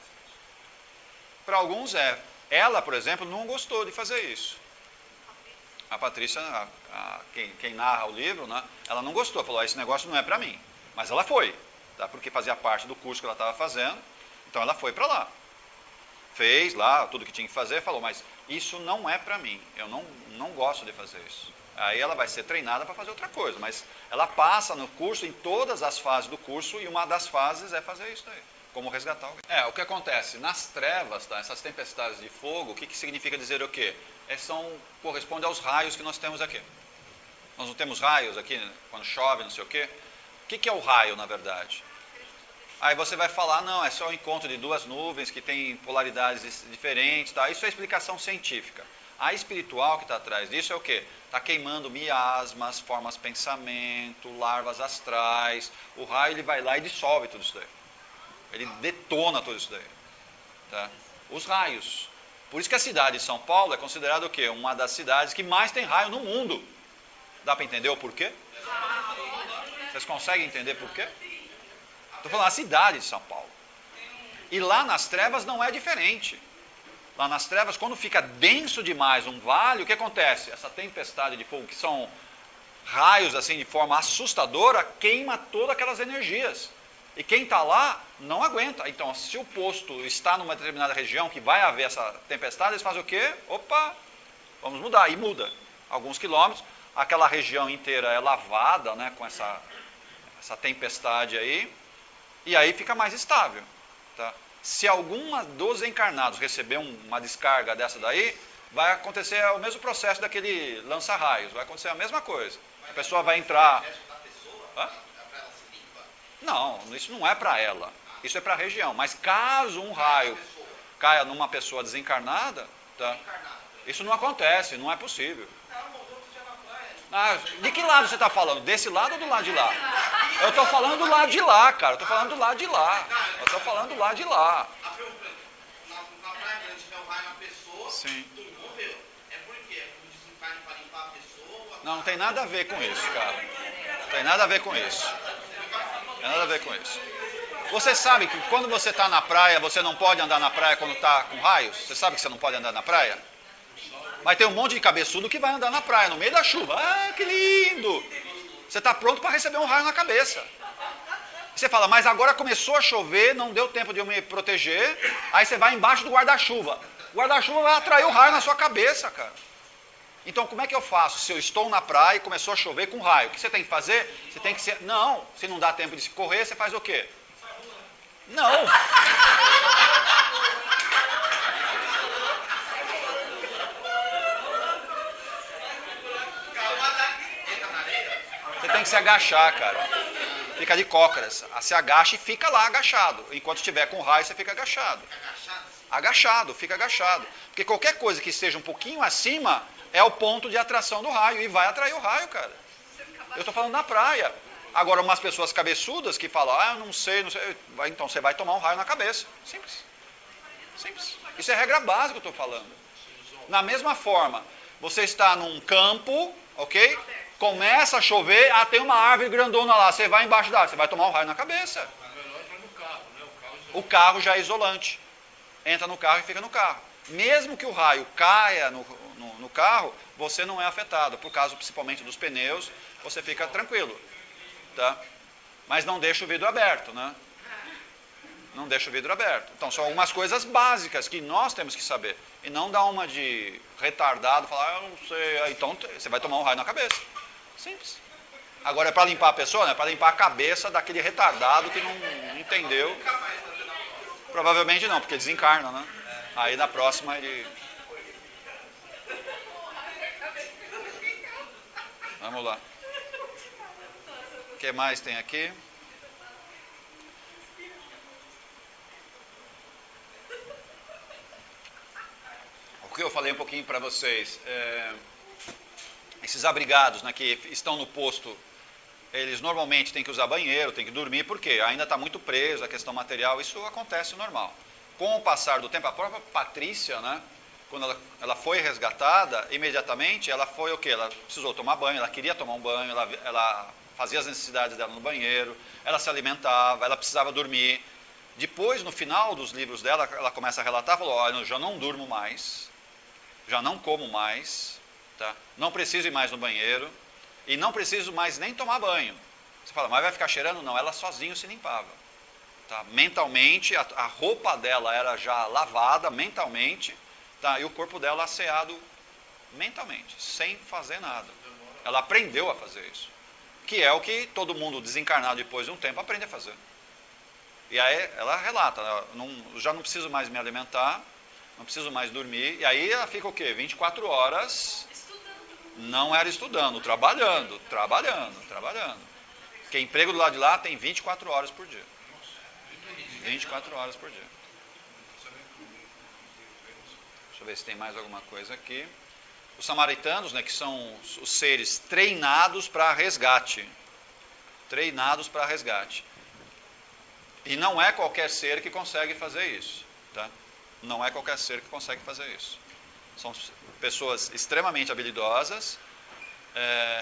Speaker 2: Para alguns é. Ela, por exemplo, não gostou de fazer isso. A Patrícia, quem narra o livro, né, ela não gostou. Falou, esse negócio não é para mim. Mas ela foi. Tá? Porque fazia parte do curso que ela estava fazendo. Então ela foi para lá. Fez lá tudo que tinha que fazer, falou, mas isso não é para mim, eu não gosto de fazer isso. Aí ela vai ser treinada para fazer outra coisa, mas ela passa no curso, em todas as fases do curso, e uma das fases é fazer isso aí, como resgatar alguém. O que acontece? Nas trevas, tá, essas tempestades de fogo, o que significa dizer o quê? Corresponde aos raios que nós temos aqui. Nós não temos raios aqui, quando chove, não sei o quê. O que é o raio, na verdade? Aí você vai falar, não, é só o encontro de duas nuvens que têm polaridades diferentes, tá? Isso é explicação científica. A espiritual que está atrás disso é o quê? Está queimando miasmas, formas de pensamento, larvas astrais. O raio ele vai lá e dissolve tudo isso daí. Ele detona tudo isso daí. Tá? Os raios. Por isso que a cidade de São Paulo é considerada o quê? Uma das cidades que mais tem raio no mundo. Dá para entender o porquê? Vocês conseguem entender por quê? Estou falando a cidade de São Paulo. E lá nas trevas não é diferente. Lá nas trevas, quando fica denso demais um vale, o que acontece? Essa tempestade de fogo, que são raios assim de forma assustadora, queima todas aquelas energias. E quem está lá não aguenta. Então, se o posto está numa determinada região que vai haver essa tempestade, eles fazem o quê? Opa, vamos mudar. E muda. Alguns quilômetros, aquela região inteira é lavada, né, com essa tempestade aí. E aí fica mais estável. Tá? Se alguma dos encarnados receber uma descarga dessa daí, vai acontecer o mesmo processo daquele lança-raios. Vai acontecer a mesma coisa. A pessoa vai entrar... Hã? Não, isso não é para ela. Isso é para a região. Mas caso um raio caia numa pessoa desencarnada, tá? Isso não acontece, não é possível. De que lado você está falando? Desse lado ou do lado de lá? Eu estou falando do lado de lá, cara. Eu estou falando do lado de lá. Eu estou falando do lado de lá.
Speaker 6: Na praia grande tiver um raio na pessoa,
Speaker 2: Sim.
Speaker 6: tu morreu. É por quê? É por desencarne para limpar a pessoa?
Speaker 2: Não tem nada a ver com isso, cara. Não tem nada a ver com isso. Não tem nada a ver com isso. Você sabe que quando você está na praia, você não pode andar na praia quando está com raios? Você sabe que você não pode andar na praia? Mas tem um monte de cabeçudo que vai andar na praia, no meio da chuva. Ah, que lindo! Você está pronto para receber um raio na cabeça. Você fala, mas agora começou a chover, não deu tempo de eu me proteger. Aí você vai embaixo do guarda-chuva. O guarda-chuva vai atrair o raio na sua cabeça, cara. Então, como é que eu faço se eu estou na praia e começou a chover com raio? O que você tem que fazer? Você tem que ser... Não, se não dá tempo de se correr, você faz o quê? Não. Você tem que se agachar, cara. Fica de cócoras. Se agacha e fica lá agachado. Enquanto estiver com raio, você fica agachado. Agachado, fica agachado. Porque qualquer coisa que esteja um pouquinho acima é o ponto de atração do raio. E vai atrair o raio, cara. Eu estou falando da praia. Agora, umas pessoas cabeçudas que falam, eu não sei. Então você vai tomar um raio na cabeça. Simples. Simples. Isso é regra básica que eu estou falando. Na mesma forma, você está num campo, ok? Começa a chover, tem uma árvore grandona lá, você vai embaixo da árvore, você vai tomar um raio na cabeça. O carro já é isolante. Entra no carro e fica no carro. Mesmo que o raio caia no carro, você não é afetado. Por causa principalmente dos pneus, você fica tranquilo. Tá? Mas não deixa o vidro aberto, né? Não deixa o vidro aberto. Então, são algumas coisas básicas que nós temos que saber. E não dar uma de retardado, falar, eu não sei. Então, você vai tomar um raio na cabeça. Simples. Agora, é para limpar a pessoa, né? É para limpar a cabeça daquele retardado que não entendeu. Provavelmente não, porque desencarna, né? Aí, na próxima, ele... Vamos lá. O que mais tem aqui? O que eu falei um pouquinho para vocês, esses abrigados, né, que estão no posto, eles normalmente têm que usar banheiro, têm que dormir, porque ainda está muito preso a questão material, isso acontece normal. Com o passar do tempo, a própria Patrícia, né, quando ela foi resgatada, imediatamente ela foi o quê? Ela precisou tomar banho, ela queria tomar um banho, ela fazia as necessidades dela no banheiro, ela se alimentava, ela precisava dormir. Depois, no final dos livros dela, ela começa a relatar, falou, olha, eu já não durmo mais, já não como mais, tá? Não preciso ir mais no banheiro e não preciso mais nem tomar banho. Você fala, mas vai ficar cheirando? Não, ela sozinha se limpava. Tá? Mentalmente, a roupa dela era já lavada mentalmente, tá? E o corpo dela asseado mentalmente, sem fazer nada. Ela aprendeu a fazer isso. Que é o que todo mundo desencarnado depois de um tempo aprende a fazer. E aí ela relata, já não preciso mais me alimentar, não preciso mais dormir. E aí ela fica o quê? 24 horas, não era estudando, trabalhando. Porque emprego do lado de lá tem 24 horas por dia. 24 horas por dia. Deixa eu ver se tem mais alguma coisa aqui. Os samaritanos, né, que são os seres treinados para resgate. Treinados para resgate. E não é qualquer ser que consegue fazer isso. Tá? Não é qualquer ser que consegue fazer isso. São pessoas extremamente habilidosas.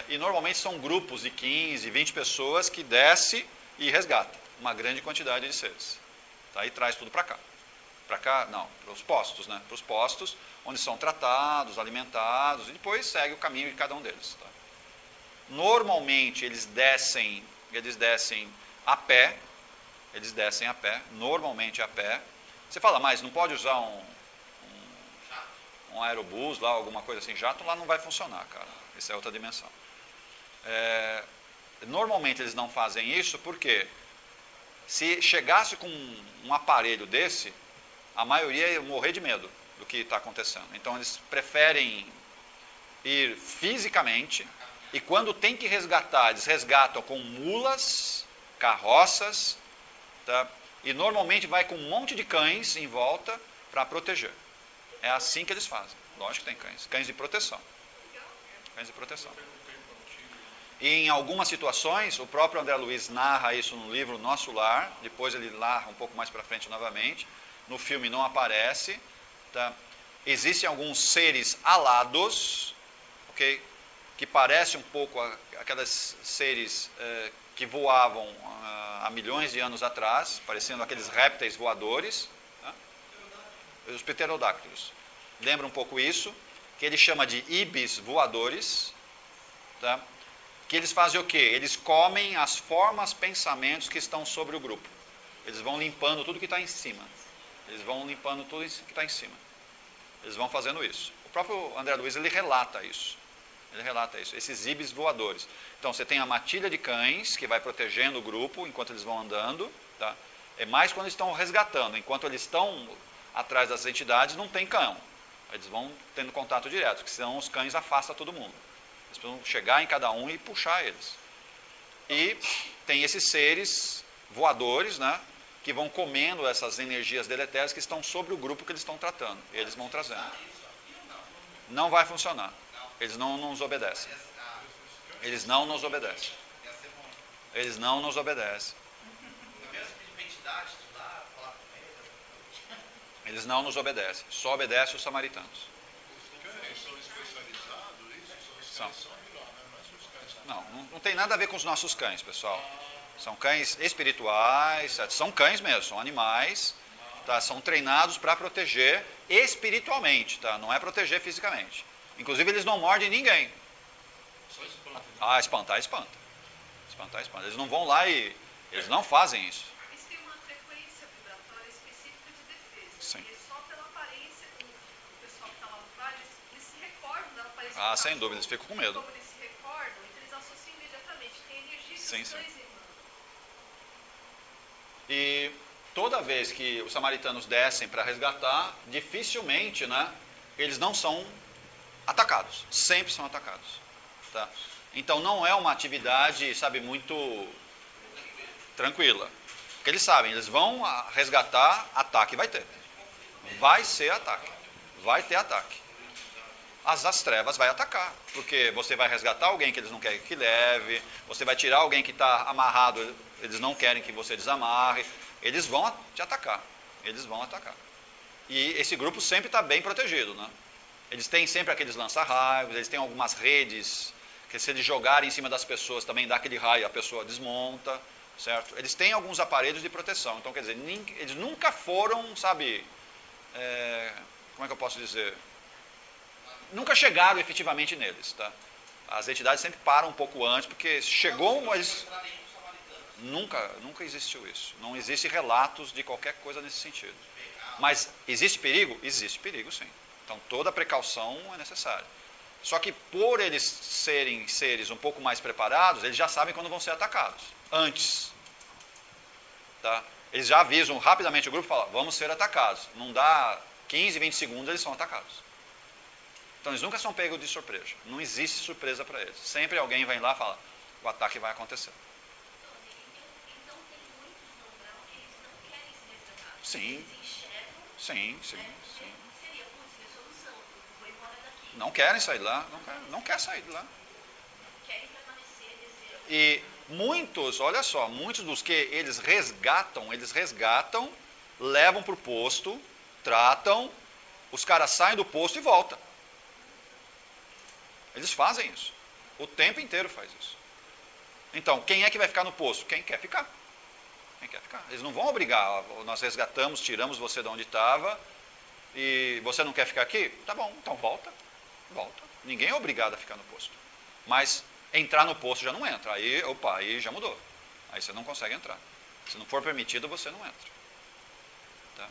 Speaker 2: E normalmente são grupos de 15, 20 pessoas que desce e resgata uma grande quantidade de seres. Tá? E traz tudo para cá. Para cá, não, para os postos, né? Para os postos onde são tratados, alimentados, e depois segue o caminho de cada um deles. Tá? Normalmente eles descem a pé, normalmente a pé. Você fala, mas não pode usar um aerobus lá, alguma coisa assim, jato, lá não vai funcionar, cara. Isso é outra dimensão. Normalmente eles não fazem isso porque se chegasse com um aparelho desse, a maioria ia morrer de medo do que está acontecendo. Então eles preferem ir fisicamente e quando tem que resgatar, eles resgatam com mulas, carroças, tá? E normalmente vai com um monte de cães em volta para proteger. É assim que eles fazem. Lógico que tem cães. Cães de proteção. Cães de proteção. E em algumas situações, o próprio André Luiz narra isso no livro Nosso Lar, depois ele narra um pouco mais para frente novamente. No filme não aparece. Tá? Existem alguns seres alados, ok? que parece um pouco aqueles seres que voavam há milhões de anos atrás, parecendo aqueles répteis voadores, tá? Os pterodáctilos. Lembra um pouco isso, que ele chama de ibis voadores, tá? Que eles fazem o quê? Eles comem as formas, pensamentos que estão sobre o grupo. Eles vão limpando tudo que está em cima. Eles vão limpando tudo que está em cima. Eles vão fazendo isso. O próprio André Luiz, ele relata isso. Ele relata isso, esses ibis voadores. Então, você tem a matilha de cães, que vai protegendo o grupo enquanto eles vão andando. Tá? É mais quando eles estão resgatando. Enquanto eles estão atrás das entidades, não tem cão. Eles vão tendo contato direto, porque senão os cães afastam todo mundo. Eles precisam chegar em cada um e puxar eles. E tem esses seres voadores, né, que vão comendo essas energias deletérias que estão sobre o grupo que eles estão tratando. Eles vão trazendo. Não vai funcionar. Eles não nos obedecem. Eles não nos obedecem. Eles não nos obedecem. Eles não nos obedecem. Só obedecem os samaritanos.
Speaker 7: Os cães são especializados, isso? São os
Speaker 2: São.
Speaker 7: cães de lá, né? Mas os cães são...
Speaker 2: Não tem nada a ver com os nossos cães, pessoal. São cães espirituais, certo? São cães mesmo, são animais, tá? São treinados para proteger espiritualmente, tá? Não é proteger fisicamente. Inclusive, eles não mordem ninguém.
Speaker 7: Só espanta.
Speaker 2: Ah, espantar, espanta. Espantar, espanta. Eles não vão lá e... Eles não fazem isso.
Speaker 4: Isso tem uma frequência vibratória específica de defesa.
Speaker 2: Sim.
Speaker 4: E só pela aparência, o pessoal que está lá no vale, eles se recordam da aparência
Speaker 2: Ah,
Speaker 4: do
Speaker 2: sem
Speaker 4: cachorro.
Speaker 2: dúvida, eles ficam com medo.
Speaker 4: Como eles se recordam, então eles associam imediatamente. Tem energia que
Speaker 2: Sim,
Speaker 4: os
Speaker 2: sim.
Speaker 4: cães emanam.
Speaker 2: E toda vez que os samaritanos descem para resgatar, dificilmente, né, eles não são atacados. Sempre são atacados. Tá? Então não é uma atividade, sabe, muito tranquila. Porque eles sabem, eles vão resgatar, ataque vai ter. Vai ser ataque. Vai ter ataque. As trevas vai atacar. Porque você vai resgatar alguém que eles não querem que leve, você vai tirar alguém que está amarrado, eles não querem que você desamarre. Eles vão te atacar. Eles vão atacar. E esse grupo sempre está bem protegido, né? Eles têm sempre aqueles lança-raios, eles têm algumas redes, que se eles jogarem em cima das pessoas também dá aquele raio, a pessoa desmonta, certo? Eles têm alguns aparelhos de proteção, então quer dizer, eles nunca foram, sabe, como é que eu posso dizer? Nunca chegaram efetivamente neles, tá? As entidades sempre param um pouco antes, porque chegou, eles... Nunca existiu isso. Não existe relatos de qualquer coisa nesse sentido. Mas existe perigo? Existe perigo, sim. Então toda precaução é necessária. Só que por eles serem seres um pouco mais preparados, eles já sabem quando vão ser atacados. Antes. Tá? Eles já avisam rapidamente o grupo e falam, vamos ser atacados. Não dá 15, 20 segundos, eles são atacados. Então eles nunca são pegos de surpresa. Não existe surpresa para eles. Sempre alguém vem lá e fala, o ataque vai acontecer.
Speaker 1: Então tem muitos no umbral que eles não querem se resgatar.
Speaker 2: Sim.
Speaker 1: Eles enxergam,
Speaker 2: Sim.
Speaker 1: seria, putz, resolução, eu vou embora daqui.
Speaker 2: Não querem sair de lá. Não quer sair de lá.
Speaker 1: Querem permanecer, desejam.
Speaker 2: E muitos, olha só, muitos dos que eles resgatam, levam para o posto, tratam, os caras saem do posto e voltam. Eles fazem isso. O tempo inteiro faz isso. Então, quem é que vai ficar no posto? Quem quer ficar. Quem quer ficar. Eles não vão obrigar, nós resgatamos, tiramos você de onde estava, e você não quer ficar aqui? Tá bom, então volta. Ninguém é obrigado a ficar no posto. Mas entrar no posto já não entra. Aí já mudou. Aí você não consegue entrar. Se não for permitido, você não entra. Tá?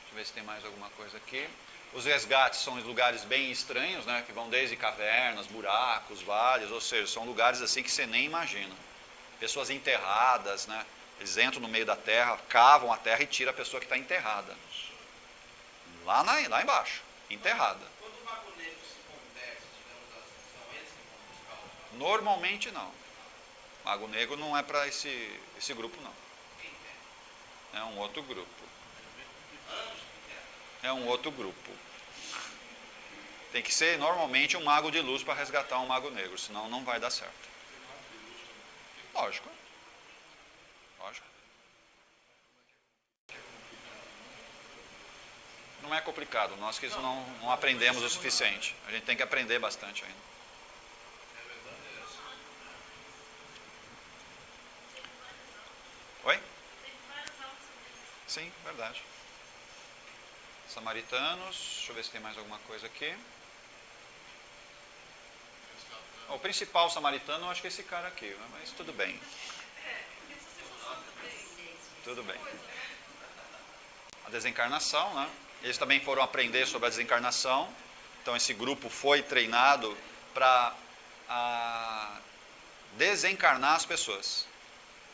Speaker 2: Deixa eu ver se tem mais alguma coisa aqui. Os resgates são lugares bem estranhos, né? Que vão desde cavernas, buracos, vales, ou seja, são lugares assim que você nem imagina. Pessoas enterradas, né? Eles entram no meio da terra, cavam a terra e tiram a pessoa que está enterrada. Lá embaixo, enterrada.
Speaker 6: Quando o mago negro se converte, digamos assim, são eles que vão buscar o
Speaker 2: Normalmente não. Mago Negro não é para esse grupo, não.
Speaker 6: quem quer.
Speaker 2: É um outro grupo. É um outro grupo. Tem que ser normalmente um mago de luz para resgatar um mago negro, senão não vai dar certo. Lógico. não é complicado. Nós que não aprendemos o suficiente. A gente tem que aprender bastante ainda.
Speaker 7: É verdade, é essa.
Speaker 2: Oi? Sim, verdade. Samaritanos, deixa eu ver se tem mais alguma coisa aqui. O principal samaritano, eu acho que é esse cara aqui, né? Mas tudo bem. Tudo bem. A desencarnação, né? Eles também foram aprender sobre a desencarnação. Então esse grupo foi treinado para desencarnar as pessoas.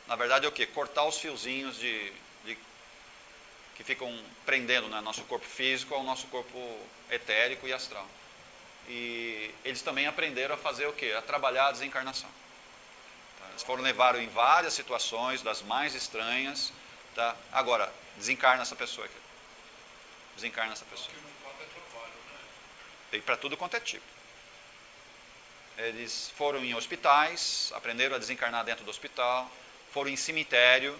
Speaker 2: Na verdade é o quê? Cortar os fiozinhos que ficam prendendo, né, nosso corpo físico ao nosso corpo etérico e astral. E eles também aprenderam a fazer o quê? A trabalhar a desencarnação. Tá? Eles foram levados em várias situações, das mais estranhas. Tá? Agora, desencarna essa pessoa aqui. Desencarna essa pessoa.
Speaker 7: Porque não falta trabalho, né?
Speaker 2: E para tudo quanto é tipo. Eles foram em hospitais, aprenderam a desencarnar dentro do hospital, foram em cemitério,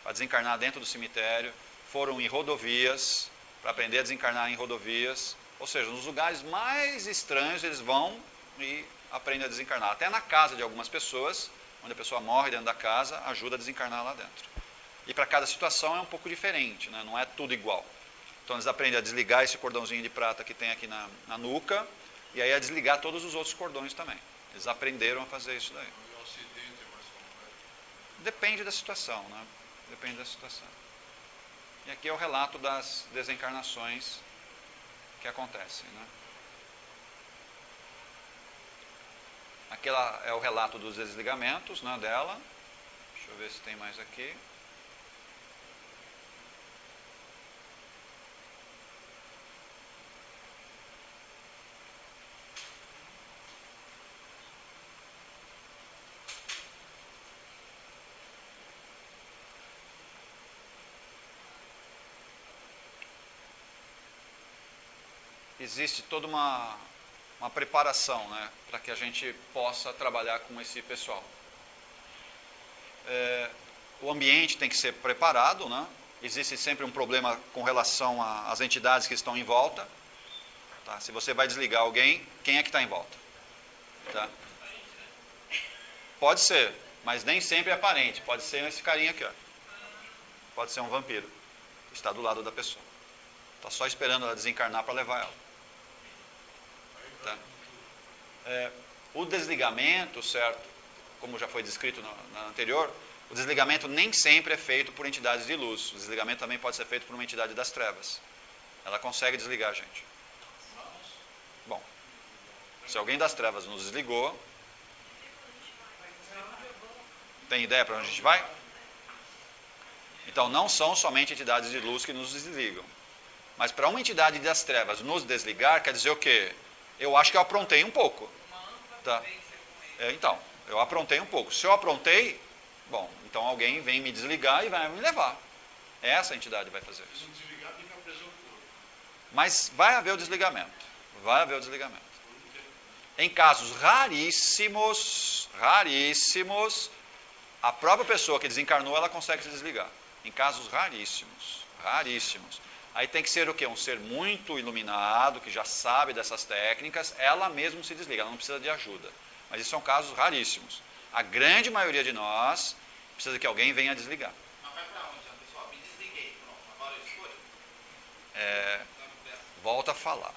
Speaker 2: para desencarnar dentro do cemitério, foram em rodovias, para aprender a desencarnar em rodovias. Ou seja, nos lugares mais estranhos eles vão e aprendem a desencarnar. Até na casa de algumas pessoas, onde a pessoa morre dentro da casa, ajuda a desencarnar lá dentro. E para cada situação é um pouco diferente, né? Não é tudo igual. Então eles aprendem a desligar esse cordãozinho de prata que tem aqui na nuca, e aí a desligar todos os outros cordões também. Eles aprenderam a fazer isso daí.
Speaker 7: E o acidente é mais complexo.
Speaker 2: Depende da situação, né? Depende da situação. E aqui é o relato das desencarnações que acontecem, né? Aqui é o relato dos desligamentos, né, dela. Deixa eu ver se tem mais aqui. Existe toda uma preparação, né, para que a gente possa trabalhar com esse pessoal. O ambiente tem que ser preparado, né? Existe sempre um problema com relação às entidades que estão em volta. Tá? Se você vai desligar alguém, quem é que está em volta? Tá? Pode ser, mas nem sempre é aparente. Pode ser esse carinha aqui, ó. Pode ser um vampiro. Está do lado da pessoa. Está só esperando ela desencarnar para levar ela. Tá? O desligamento, certo? Como já foi descrito na anterior, o desligamento nem sempre é feito por entidades de luz. O desligamento também pode ser feito por uma entidade das trevas. Ela consegue desligar a gente. Bom, se alguém das trevas nos desligou, tem ideia para onde a gente vai? Então não são somente entidades de luz que nos desligam. Mas para uma entidade das trevas nos desligar, quer dizer o quê? Eu acho que eu aprontei um pouco. Tá? Então, eu aprontei um pouco. Se eu aprontei, bom, então alguém vem me desligar e vai me levar. Essa entidade vai fazer isso.
Speaker 7: Se não desligar, fica preso no corpo.
Speaker 2: Mas vai haver o desligamento. Vai haver o desligamento. Em casos raríssimos, a própria pessoa que desencarnou, ela consegue se desligar. Em casos raríssimos. Aí tem que ser o quê? Um ser muito iluminado, que já sabe dessas técnicas, ela mesma se desliga, ela não precisa de ajuda. Mas isso são casos raríssimos. A grande maioria de nós precisa que alguém venha desligar.
Speaker 6: Mas vai pra onde? Pessoal, me desliguei. Pronto, agora eu escolho.
Speaker 2: Volta a falar.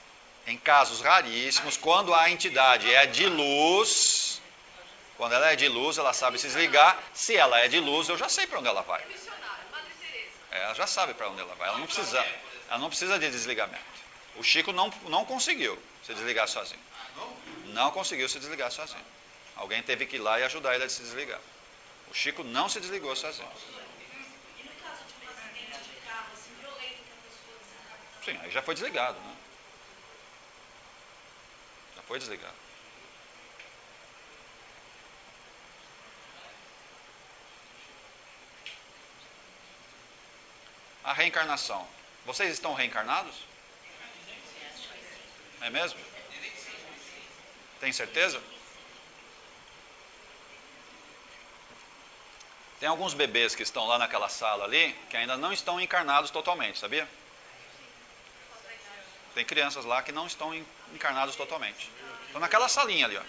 Speaker 2: Em casos raríssimos, quando a entidade é de luz, quando ela é de luz, ela sabe se desligar. Se ela é de luz, eu já sei para onde ela vai.
Speaker 4: Missionária, Madre Teresa.
Speaker 2: Ela já sabe para onde ela vai. Ela não precisa de desligamento. O Chico não conseguiu se desligar sozinho. Não conseguiu se desligar sozinho. Alguém teve que ir lá e ajudar ele a se desligar. O Chico não se desligou sozinho.
Speaker 1: E no caso de um acidente de carro, assim, violento, que a pessoa desencarna?
Speaker 2: Sim, aí já foi desligado, né? Já foi desligado. A reencarnação. Vocês estão reencarnados? É mesmo? Tem certeza? Tem alguns bebês que estão lá naquela sala ali, que ainda não estão encarnados totalmente, sabia? Tem crianças lá que não estão encarnadas totalmente. Estão naquela salinha ali, ó.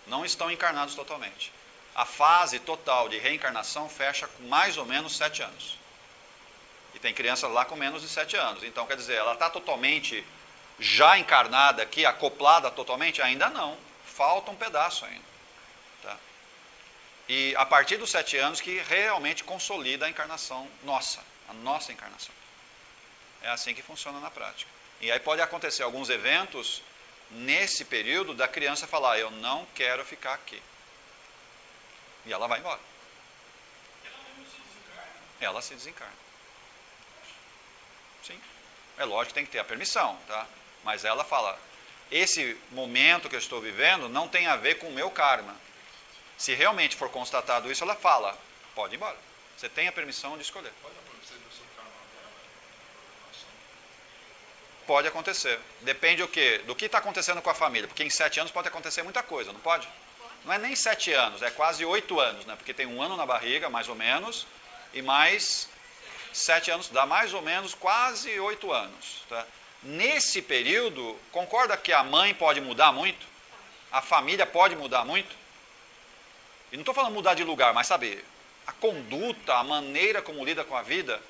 Speaker 2: Não estão encarnados totalmente. A fase total de reencarnação fecha com mais ou menos 7 anos. E tem crianças lá com menos de 7 anos. Então, quer dizer, ela está totalmente já encarnada aqui, acoplada totalmente? Ainda não. Falta um pedaço ainda. Tá? E a partir dos 7 anos que realmente consolida a encarnação nossa, a nossa encarnação. É assim que funciona na prática. E aí pode acontecer alguns eventos nesse período da criança falar, eu não quero ficar aqui. E ela vai embora. Ela se desencarna. Sim. É lógico que tem que ter a permissão, tá? Mas ela fala, esse momento que eu estou vivendo não tem a ver com o meu karma. Se realmente for constatado isso, ela fala, pode ir embora. Você tem a permissão de escolher. Pode acontecer. Depende o quê? Do que está acontecendo com a família. Porque em 7 anos pode acontecer muita coisa, não pode? Não é nem 7 anos, é quase 8 anos, né? Porque tem 1 ano na barriga, mais ou menos, e mais 7 anos, dá mais ou menos quase 8 anos. Tá? Nesse período, concorda que a mãe pode mudar muito? A família pode mudar muito? E não estou falando mudar de lugar, mas sabe, a conduta, a maneira como lida com a vida,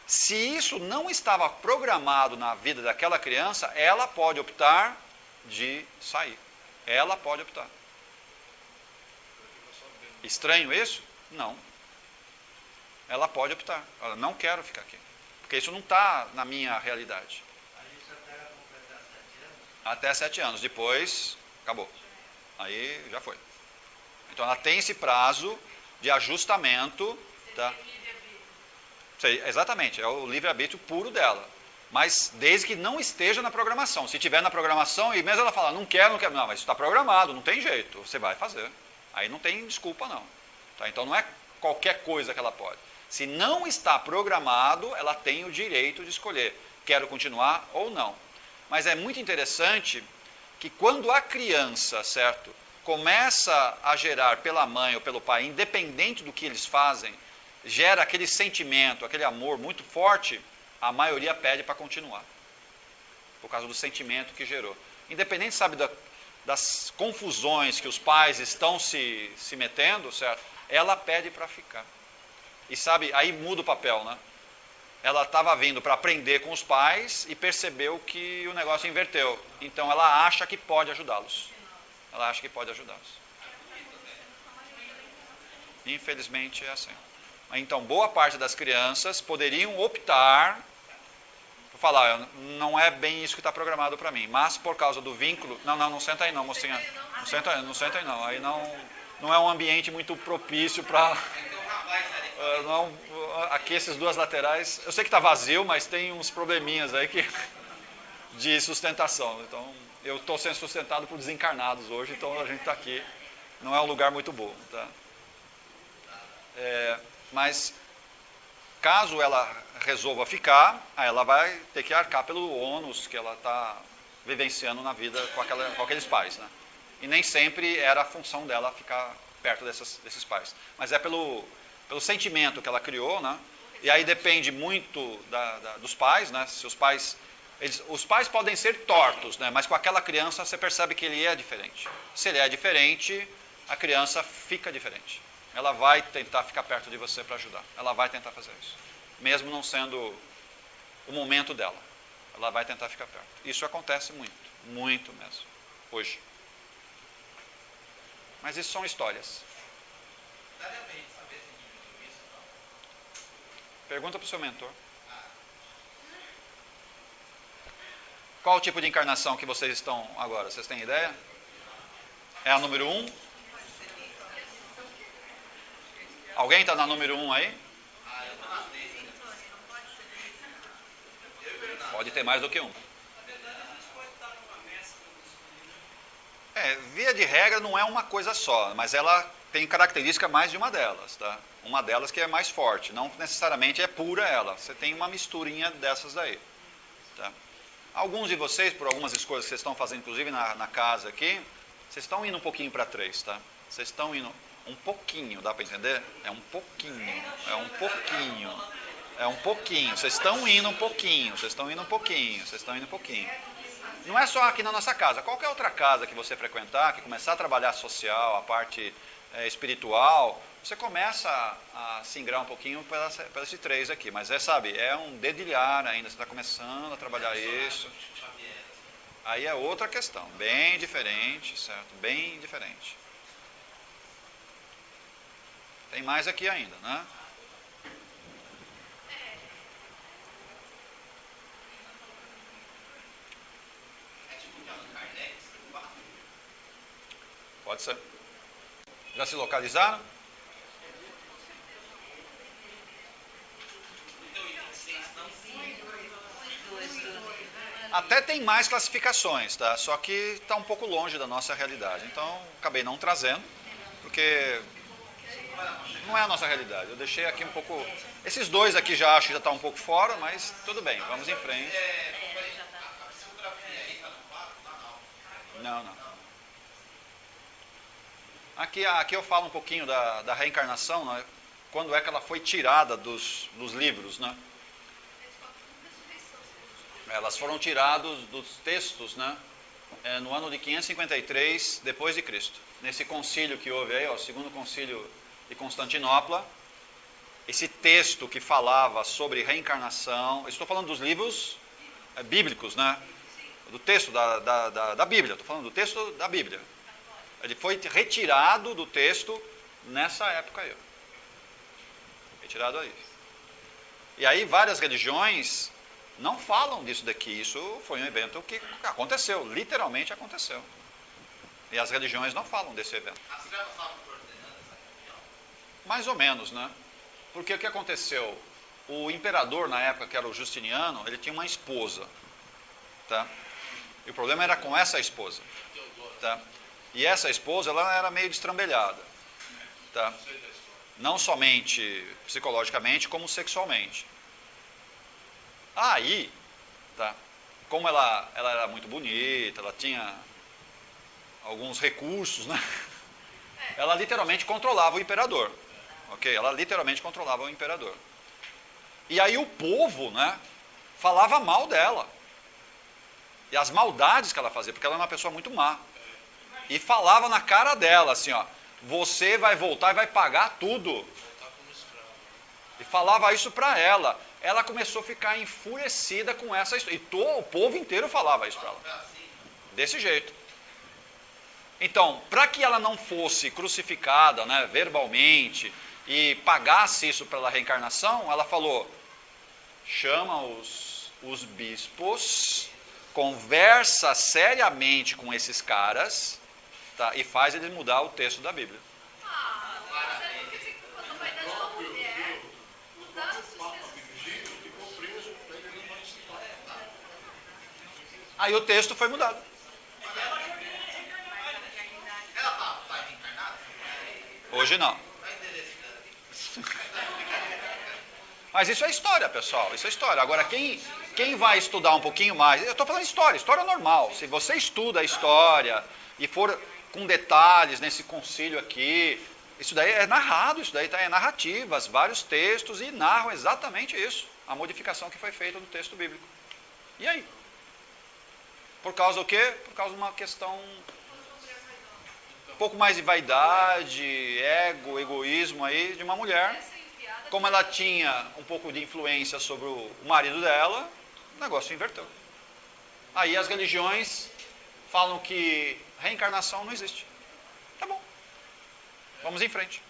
Speaker 2: se isso não estava programado na vida daquela criança, ela pode optar de sair. Ela pode optar. Estranho isso? Não. Ela pode optar. Ela não quero ficar aqui. Porque isso não está na minha realidade. Até 7 anos. Depois, acabou. Aí já foi. Então ela tem esse prazo de ajustamento. Tá? Exatamente, é o livre-arbítrio puro dela. Mas desde que não esteja na programação. Se estiver na programação, e mesmo ela falar, não quero, não, mas isso está programado, não tem jeito, você vai fazer. Aí não tem desculpa não. Tá? Então não é qualquer coisa que ela pode. Se não está programado, ela tem o direito de escolher. Quero continuar ou não. Mas é muito interessante que quando a criança, certo, começa a gerar pela mãe ou pelo pai, independente do que eles fazem, gera aquele sentimento, aquele amor muito forte, a maioria pede para continuar. Por causa do sentimento que gerou. Independente, sabe, das confusões que os pais estão se metendo, certo? Ela pede para ficar. E sabe, aí muda o papel, né? Ela estava vindo para aprender com os pais e percebeu que o negócio inverteu. Então ela acha que pode ajudá-los. Ela acha que pode ajudá-los. Infelizmente é assim. Então, boa parte das crianças poderiam optar por falar, não é bem isso que está programado para mim, mas por causa do vínculo, não senta aí não, mocinha, não senta aí não, aí não é um ambiente muito propício para, aqui esses 2 laterais, eu sei que está vazio, mas tem uns probleminhas aí de sustentação, então eu estou sendo sustentado por desencarnados hoje, então a gente está aqui, não é um lugar muito bom, tá? Mas, caso ela resolva ficar, aí ela vai ter que arcar pelo ônus que ela está vivenciando na vida com aqueles pais. Né? E nem sempre era a função dela ficar perto desses pais. Mas é pelo sentimento que ela criou, né? E aí depende muito dos pais. Né? Se os pais podem ser tortos, né? Mas com aquela criança você percebe que ele é diferente. Se ele é diferente, a criança fica diferente. Ela vai tentar ficar perto de você para ajudar. Ela vai tentar fazer isso. Mesmo não sendo o momento dela. Ela vai tentar ficar perto. Isso acontece muito. Muito mesmo. Hoje. Mas isso são histórias. Pergunta para o seu mentor. Qual o tipo de encarnação que vocês estão agora? Vocês têm ideia? É a número 1? Alguém está na número 1 aí? Pode ter mais do que um. Via de regra não é uma coisa só, mas ela tem característica mais de uma delas, tá? Uma delas que é mais forte, não necessariamente é pura ela, você tem uma misturinha dessas daí. Tá? Alguns de vocês, por algumas escolhas que vocês estão fazendo, inclusive na casa aqui, vocês estão indo um pouquinho para 3, tá? Vocês estão indo um pouquinho, dá para entender? É um pouquinho. É um pouquinho. Vocês estão indo um pouquinho. Vocês estão indo um pouquinho. Vocês estão indo um pouquinho. Não é só aqui na nossa casa. Qualquer outra casa que você frequentar, que começar a trabalhar social, a parte espiritual, você começa a se ingrar um pouquinho para esses 3 aqui. Mas sabe, é um dedilhar ainda. Você está começando a trabalhar isso. Aí é outra questão. Bem diferente, certo? Bem diferente. Tem mais aqui ainda, né? Pode ser. Já se localizaram? Até tem mais classificações, tá? Só que está um pouco longe da nossa realidade. Então, acabei não trazendo, porque não é a nossa realidade. Eu deixei aqui um pouco... Esses 2 aqui já acho que já está um pouco fora, mas tudo bem, vamos em frente. Não. Aqui eu falo um pouquinho da reencarnação, né? Quando é que ela foi tirada dos livros, né? Elas foram tiradas dos textos, né? No ano de 553 depois de Cristo. Nesse concílio que houve aí, o segundo concílio de Constantinopla, esse texto que falava sobre reencarnação, eu estou falando dos livros bíblicos, né? Do texto da Bíblia, estou falando do texto da Bíblia. Ele foi retirado do texto nessa época aí. Retirado aí. E aí várias religiões não falam disso daqui. Isso foi um evento que aconteceu, literalmente aconteceu. E as religiões não falam desse evento.
Speaker 6: As trevas estavam coordenando essa reunião?
Speaker 2: Mais ou menos, né? Porque o que aconteceu? O imperador na época, que era o Justiniano, ele tinha uma esposa. Tá? E o problema era com essa esposa. Tá? E essa esposa, ela era meio destrambelhada. Tá? Não somente psicologicamente, como sexualmente. Aí, tá? Como ela era muito bonita, ela tinha alguns recursos, né? Ela literalmente controlava o imperador. Ok? Ela literalmente controlava o imperador. E aí o povo, né, falava mal dela. E as maldades que ela fazia, porque ela era uma pessoa muito má. E falava na cara dela, assim, ó, você vai voltar e vai pagar tudo. E falava isso para ela. Ela começou a ficar enfurecida com essa história. E o povo inteiro falava isso para ela. Desse jeito. Então, para que ela não fosse crucificada, né, verbalmente, e pagasse isso pela reencarnação, ela falou, chama os bispos, conversa seriamente com esses caras, tá, e faz eles mudar o texto da Bíblia.
Speaker 4: Você não quer dizer que por causa da vaidade de uma mulher, mudaram os textos.
Speaker 2: Aí o texto foi mudado.
Speaker 6: Ela está reencarnada?
Speaker 2: Hoje não. Mas isso é história, pessoal, isso é história. Agora, quem vai estudar um pouquinho mais, eu estou falando história normal. Se você estuda a história e for com detalhes nesse concílio aqui, isso daí é narrado, isso daí é narrativas, vários textos e narram exatamente isso, a modificação que foi feita do texto bíblico. E aí? Por causa do quê? Por causa de uma questão um pouco mais de vaidade, ego, egoísmo aí de uma mulher. Como ela tinha um pouco de influência sobre o marido dela, o negócio inverteu. Aí as religiões falam que reencarnação não existe. Tá bom. Vamos em frente.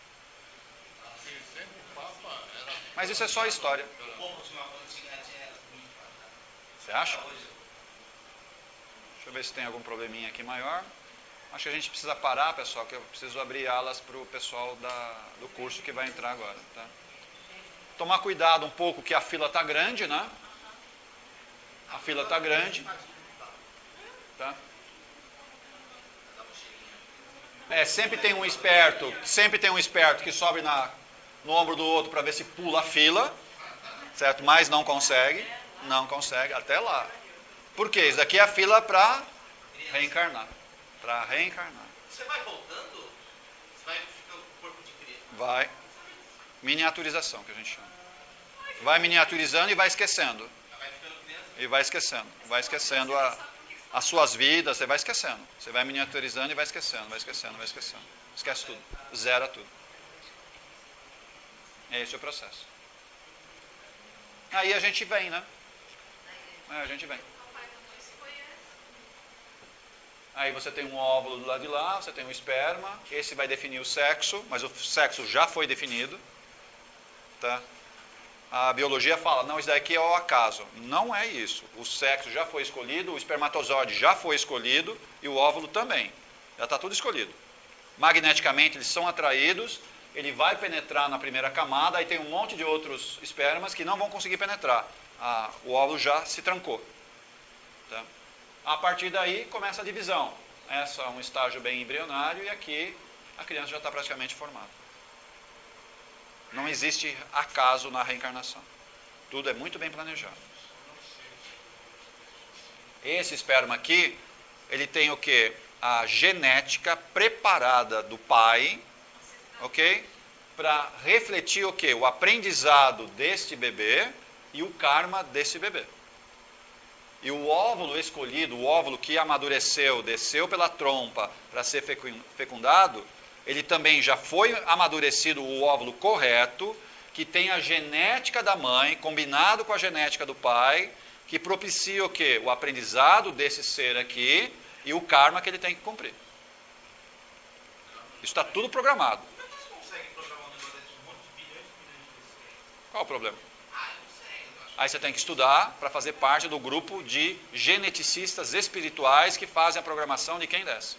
Speaker 2: Mas isso é só história.
Speaker 6: O povo de uma continha era muito fraco.
Speaker 2: Você acha?
Speaker 6: Hoje,
Speaker 2: Deixa eu ver se tem algum probleminha aqui maior. Acho que a gente precisa parar, pessoal, que eu preciso abrir alas para o pessoal do curso que vai entrar agora. Tá? Tomar cuidado um pouco que a fila está grande, né? A fila está grande. Tá? Sempre tem um esperto que sobe no ombro do outro para ver se pula a fila, certo? Mas não consegue, até lá. Por quê? Isso daqui é a fila para reencarnar. Para reencarnar.
Speaker 6: você vai voltando, você vai ficar o corpo de criança.
Speaker 2: Vai. Miniaturização, que a gente chama. vai miniaturizando e vai esquecendo.
Speaker 6: Vai ficando criança.
Speaker 2: E vai esquecendo as suas vidas, você vai esquecendo. Você vai miniaturizando e vai esquecendo, vai esquecendo, vai esquecendo. Esquece tudo, zera tudo. Esse é o processo. Aí a gente vem, né? A gente vem. Aí você tem um óvulo do lado de lá, você tem um esperma, esse vai definir o sexo, mas o sexo já foi definido. Tá? A biologia fala, não, isso daqui é o acaso. Não é isso. O sexo já foi escolhido, o espermatozoide já foi escolhido e o óvulo também. Já está tudo escolhido. Magneticamente eles são atraídos, ele vai penetrar na primeira camada, aí tem um monte de outros espermas que não vão conseguir penetrar. O óvulo já se trancou. Tá? A partir daí começa a divisão. Essa é um estágio bem embrionário e aqui a criança já está praticamente formada. Não existe acaso na reencarnação. Tudo é muito bem planejado. Esse esperma aqui, ele tem o quê? A genética preparada do pai, ok? Para refletir o quê? O aprendizado deste bebê e o karma desse bebê. E o óvulo escolhido, o óvulo que amadureceu, desceu pela trompa para ser fecundado, ele também já foi amadurecido, o óvulo correto, que tem a genética da mãe, combinado com a genética do pai, que propicia o quê? O aprendizado desse ser aqui e o karma que ele tem que cumprir. Isso está tudo programado.
Speaker 6: Como é que eles conseguem programar um negócio desse? Um monte de bilhões e bilhões de pessoas?
Speaker 2: Qual o problema?
Speaker 6: Ah, eu não sei. Eu acho
Speaker 2: Aí você tem que estudar para fazer parte do grupo de geneticistas espirituais que fazem a programação de quem desce.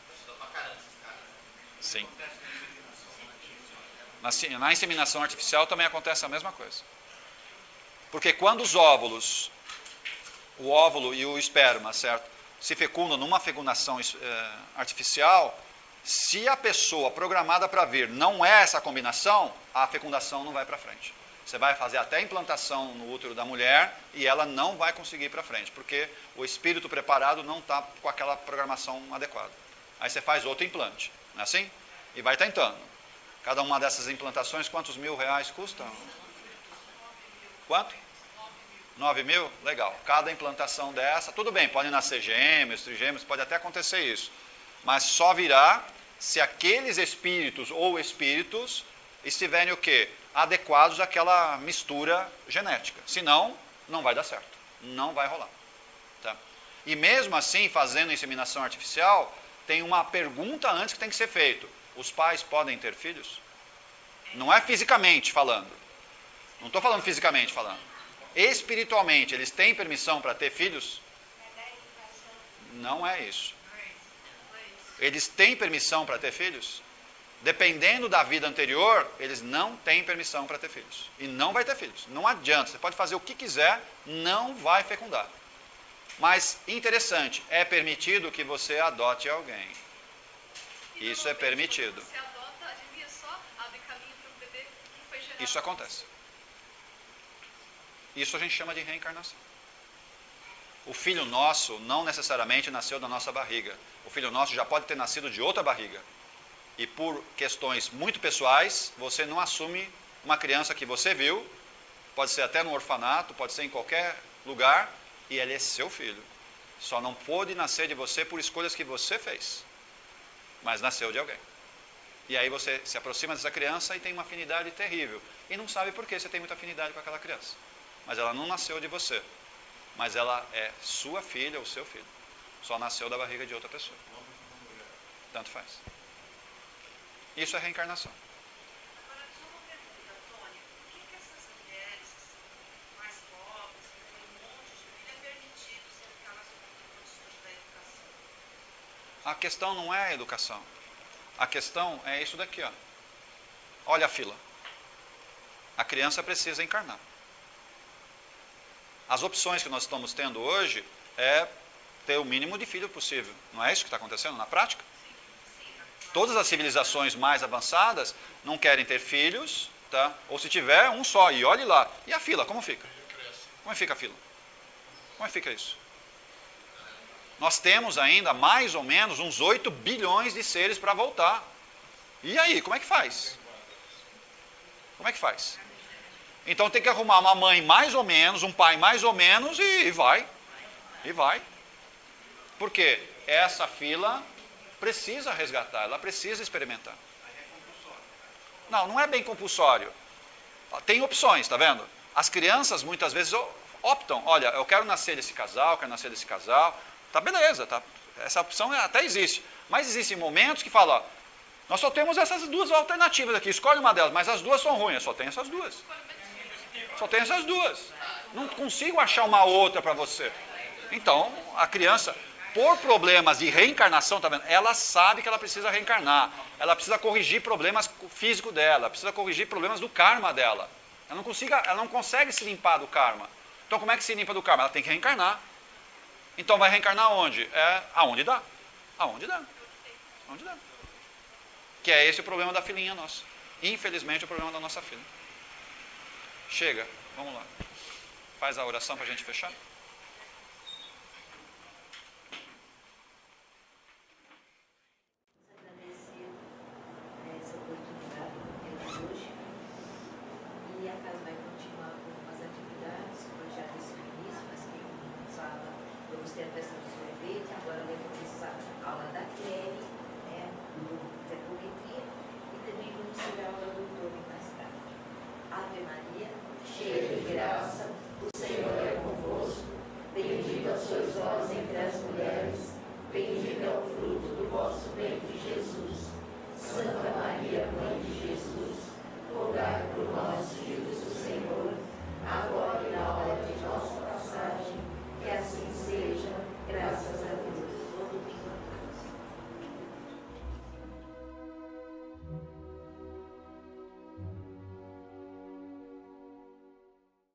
Speaker 6: que estudam pra caramba esses caras.
Speaker 2: Sim. Na inseminação artificial também acontece a mesma coisa. Porque quando os óvulos, o óvulo e o esperma, certo, se fecundam numa fecundação artificial, se a pessoa programada para vir não é essa combinação, a fecundação não vai para frente. Você vai fazer até a implantação no útero da mulher e ela não vai conseguir ir para frente, porque o espírito preparado não está com aquela programação adequada. Aí você faz outro implante, não é assim? E vai tentando. Cada uma dessas implantações, quantos R$1.000 custam? Quanto? 9 mil? Legal. Cada implantação dessa, tudo bem, podem nascer gêmeos, trigêmeos, pode até acontecer isso. Mas só virá se aqueles espíritos ou espíritos estiverem o quê? Adequados àquela mistura genética. Senão, não vai dar certo. Não vai rolar. Tá? E mesmo assim, fazendo inseminação artificial, tem uma pergunta antes que tem que ser feita. Os pais podem ter filhos? Não é fisicamente falando. Não estou falando fisicamente falando. Espiritualmente, eles têm permissão para ter filhos? Não é isso. Eles têm permissão para ter filhos? Dependendo da vida anterior, eles não têm permissão para ter filhos. E não vai ter filhos. Não adianta. Você pode fazer o que quiser, não vai fecundar. Mas, interessante, é permitido que você adote alguém. Isso é permitido.
Speaker 4: Você adota, adivinha só, abre caminho para um bebê que foi gerado.
Speaker 2: Isso acontece. Isso a gente chama de reencarnação. O filho nosso não necessariamente nasceu da nossa barriga. O filho nosso já pode ter nascido de outra barriga. E por questões muito pessoais, você não assume uma criança que você viu, pode ser até no orfanato, pode ser em qualquer lugar, e ele é seu filho. Só não pôde nascer de você por escolhas que você fez. Mas nasceu de alguém. E aí você se aproxima dessa criança e tem uma afinidade terrível. E não sabe por que você tem muita afinidade com aquela criança. Mas ela não nasceu de você. Mas ela é sua filha ou seu filho. Só nasceu da barriga de outra pessoa. Tanto faz. Isso é reencarnação.
Speaker 1: Agora, só uma pergunta, Tônia. Por que essas mulheres que são mais pobres, que têm um monte de filho, é permitido ser elas com condições da educação?
Speaker 2: A questão não é a educação. A questão é isso daqui, ó. Olha a fila. A criança precisa encarnar. As opções que nós estamos tendo hoje é ter o mínimo de filho possível. Não é isso que está acontecendo na prática? Todas as civilizações mais avançadas não querem ter filhos, tá? Ou se tiver, um só. E olhe lá. E a fila, como fica? Como é que fica a fila? Como é que fica isso? Nós temos ainda mais ou menos uns 8 bilhões de seres para voltar. E aí, como é que faz? Como é que faz? Então tem que arrumar uma mãe mais ou menos, um pai mais ou menos e vai. E vai. Por quê? Essa fila precisa resgatar, ela precisa experimentar. Não, não é bem compulsório. Tem opções, tá vendo? As crianças muitas vezes optam, olha, eu quero nascer desse casal, tá beleza, tá? Essa opção até existe. Mas existem momentos que falam, ó, nós só temos essas duas alternativas aqui, escolhe uma delas, mas as duas são ruins, eu só tenho essas duas. Só tenho essas duas. Não consigo achar uma outra para você. Então, a criança, por problemas de reencarnação, tá vendo? Ela sabe que ela precisa reencarnar. Ela precisa corrigir problemas físicos dela, precisa corrigir problemas do karma dela. Ela não consegue se limpar do karma. Então, como é que se limpa do karma? Ela tem que reencarnar. Então, vai reencarnar onde? Aonde dá. Aonde dá. Aonde dá. Que é esse o problema da filhinha nossa. Infelizmente, o problema da nossa filha. Chega, vamos lá. Faz a oração para a gente fechar.